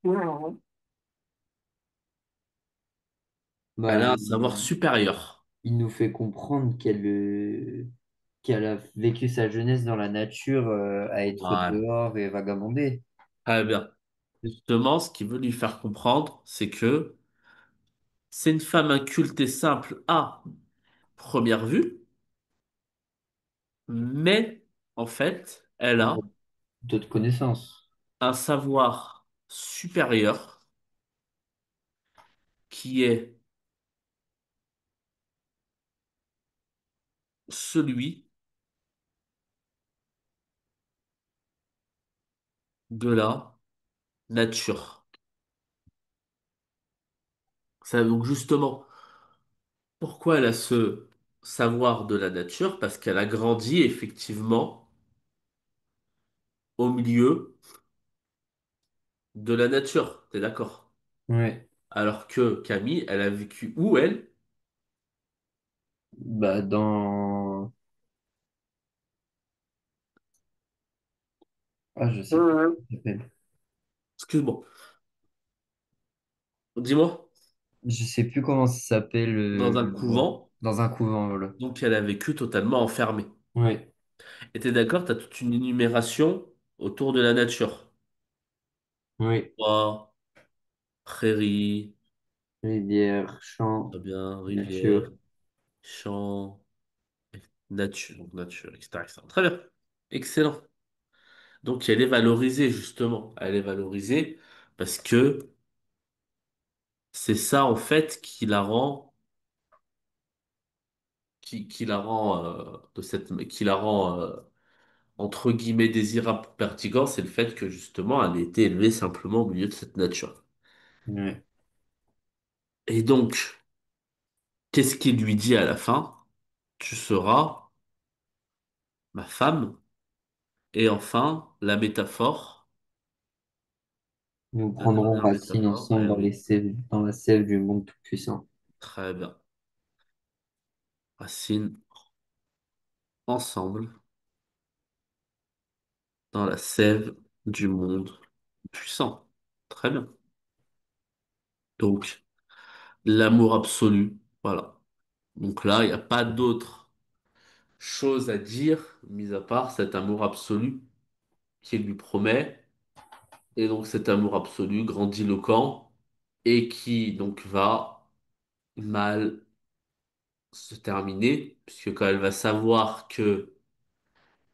Elle Bah, a un savoir supérieur. il nous fait comprendre qu'elle a vécu sa jeunesse dans la nature, à être Voilà. dehors et vagabonder. Très bien. Justement, ce qu'il veut lui faire comprendre, c'est que c'est une femme inculte et simple à première vue, mais en fait, elle a Pour d'autres connaissances. un savoir supérieur qui est celui de la nature. Ça, donc justement, pourquoi elle a ce savoir de la nature? Parce qu'elle a grandi effectivement au milieu de la nature, t'es d'accord? Ouais. Alors que Camille, elle a vécu où elle? Bah, Ah, je sais plus comment ça s'appelle. Excuse-moi, dis-moi, Je sais plus comment ça s'appelle dans un l'endroit. couvent, Dans un couvent, voilà. donc elle a vécu totalement enfermée. Ouais. Et t'es d'accord, t'as toute une énumération autour de la nature. Oui. Bois, prairies, Rivière, très champ, bien, rivière, nature. champs, nature, donc nature, etc., etc. Très bien, excellent. Donc elle est valorisée justement, elle est valorisée parce que c'est ça en fait qui la rend qui la rend entre guillemets désirable pour Pertigan, c'est le fait que justement elle a été élevée simplement au milieu de cette nature. Ouais. Et donc, qu'est-ce qu'il lui dit à la fin? Tu seras ma femme. Et enfin, la métaphore, Nous la prendrons dernière racine métaphore, ensemble eh dans les oui, sèves, dans la sève du monde tout-puissant. très bien. Racine ensemble dans la sève du monde puissant. Très bien. Donc, l'amour absolu. Voilà. Donc là, il n'y a pas d'autre chose à dire, mis à part cet amour absolu qu'il lui promet. Et donc cet amour absolu grandiloquent et qui donc va mal se terminer, puisque quand elle va savoir que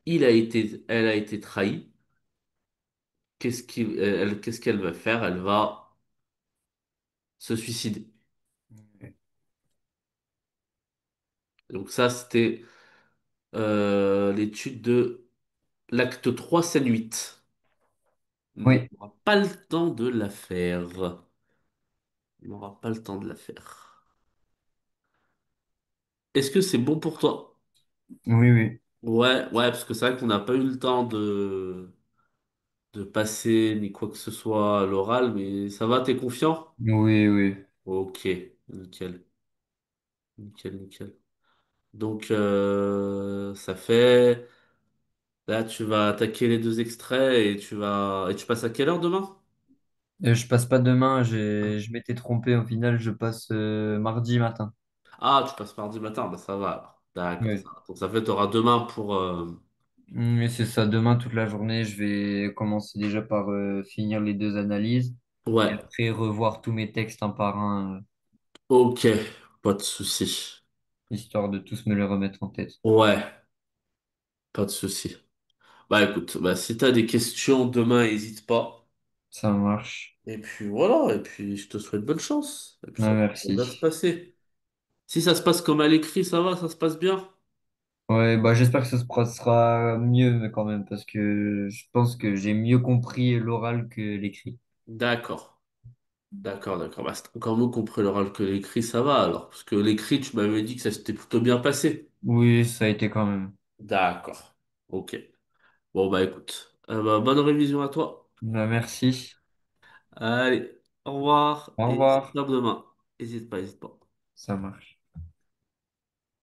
elle a été trahie, qu'est-ce qu'elle va faire? Elle va se suicider. Donc ça, c'était l'étude de l'acte 3 scène 8. Mais Oui, on n'aura pas le temps de la faire. On n'aura pas le temps de la faire. Est-ce que c'est bon pour toi? oui, oui. Ouais, ouais, parce que c'est vrai qu'on n'a pas eu le temps de passer ni quoi que ce soit à l'oral, mais ça va, t'es confiant? Oui, oui. Ok, nickel, nickel, nickel. Donc, ça fait... Là, tu vas attaquer les deux extraits et et tu passes à quelle heure demain? Je passe pas demain, je m'étais trompé. Au final, je passe mardi matin. Ah, tu passes mardi matin, bah ça va alors. D'accord, ça Oui. va. Donc ça fait, tu auras demain pour... Mais c'est ça, demain toute la journée, je vais commencer déjà par finir les deux analyses et Ouais, après revoir tous mes textes un par un, ok, pas de souci. histoire de tous me les remettre en tête. Ouais, pas de souci. Bah écoute, bah, si t'as des questions demain, n'hésite pas. Ça marche. Et puis voilà, et puis je te souhaite bonne chance. Et puis Ouais, ça va se merci. passer. Si ça se passe comme à l'écrit, ça va, ça se passe bien? Ouais, bah j'espère que ça se passera mieux mais quand même, parce que je pense que j'ai mieux compris l'oral que l'écrit. D'accord. D'accord. Bah, c'est encore mieux compris l'oral que l'écrit, ça va alors. Parce que l'écrit, tu m'avais dit que ça s'était plutôt bien passé. Oui, ça a été quand même. D'accord. Ok. Bon, bah écoute. Bah, bonne révision à toi. Bah, merci. Allez, au revoir Au et n'hésite revoir. pas demain. N'hésite pas. Ça marche.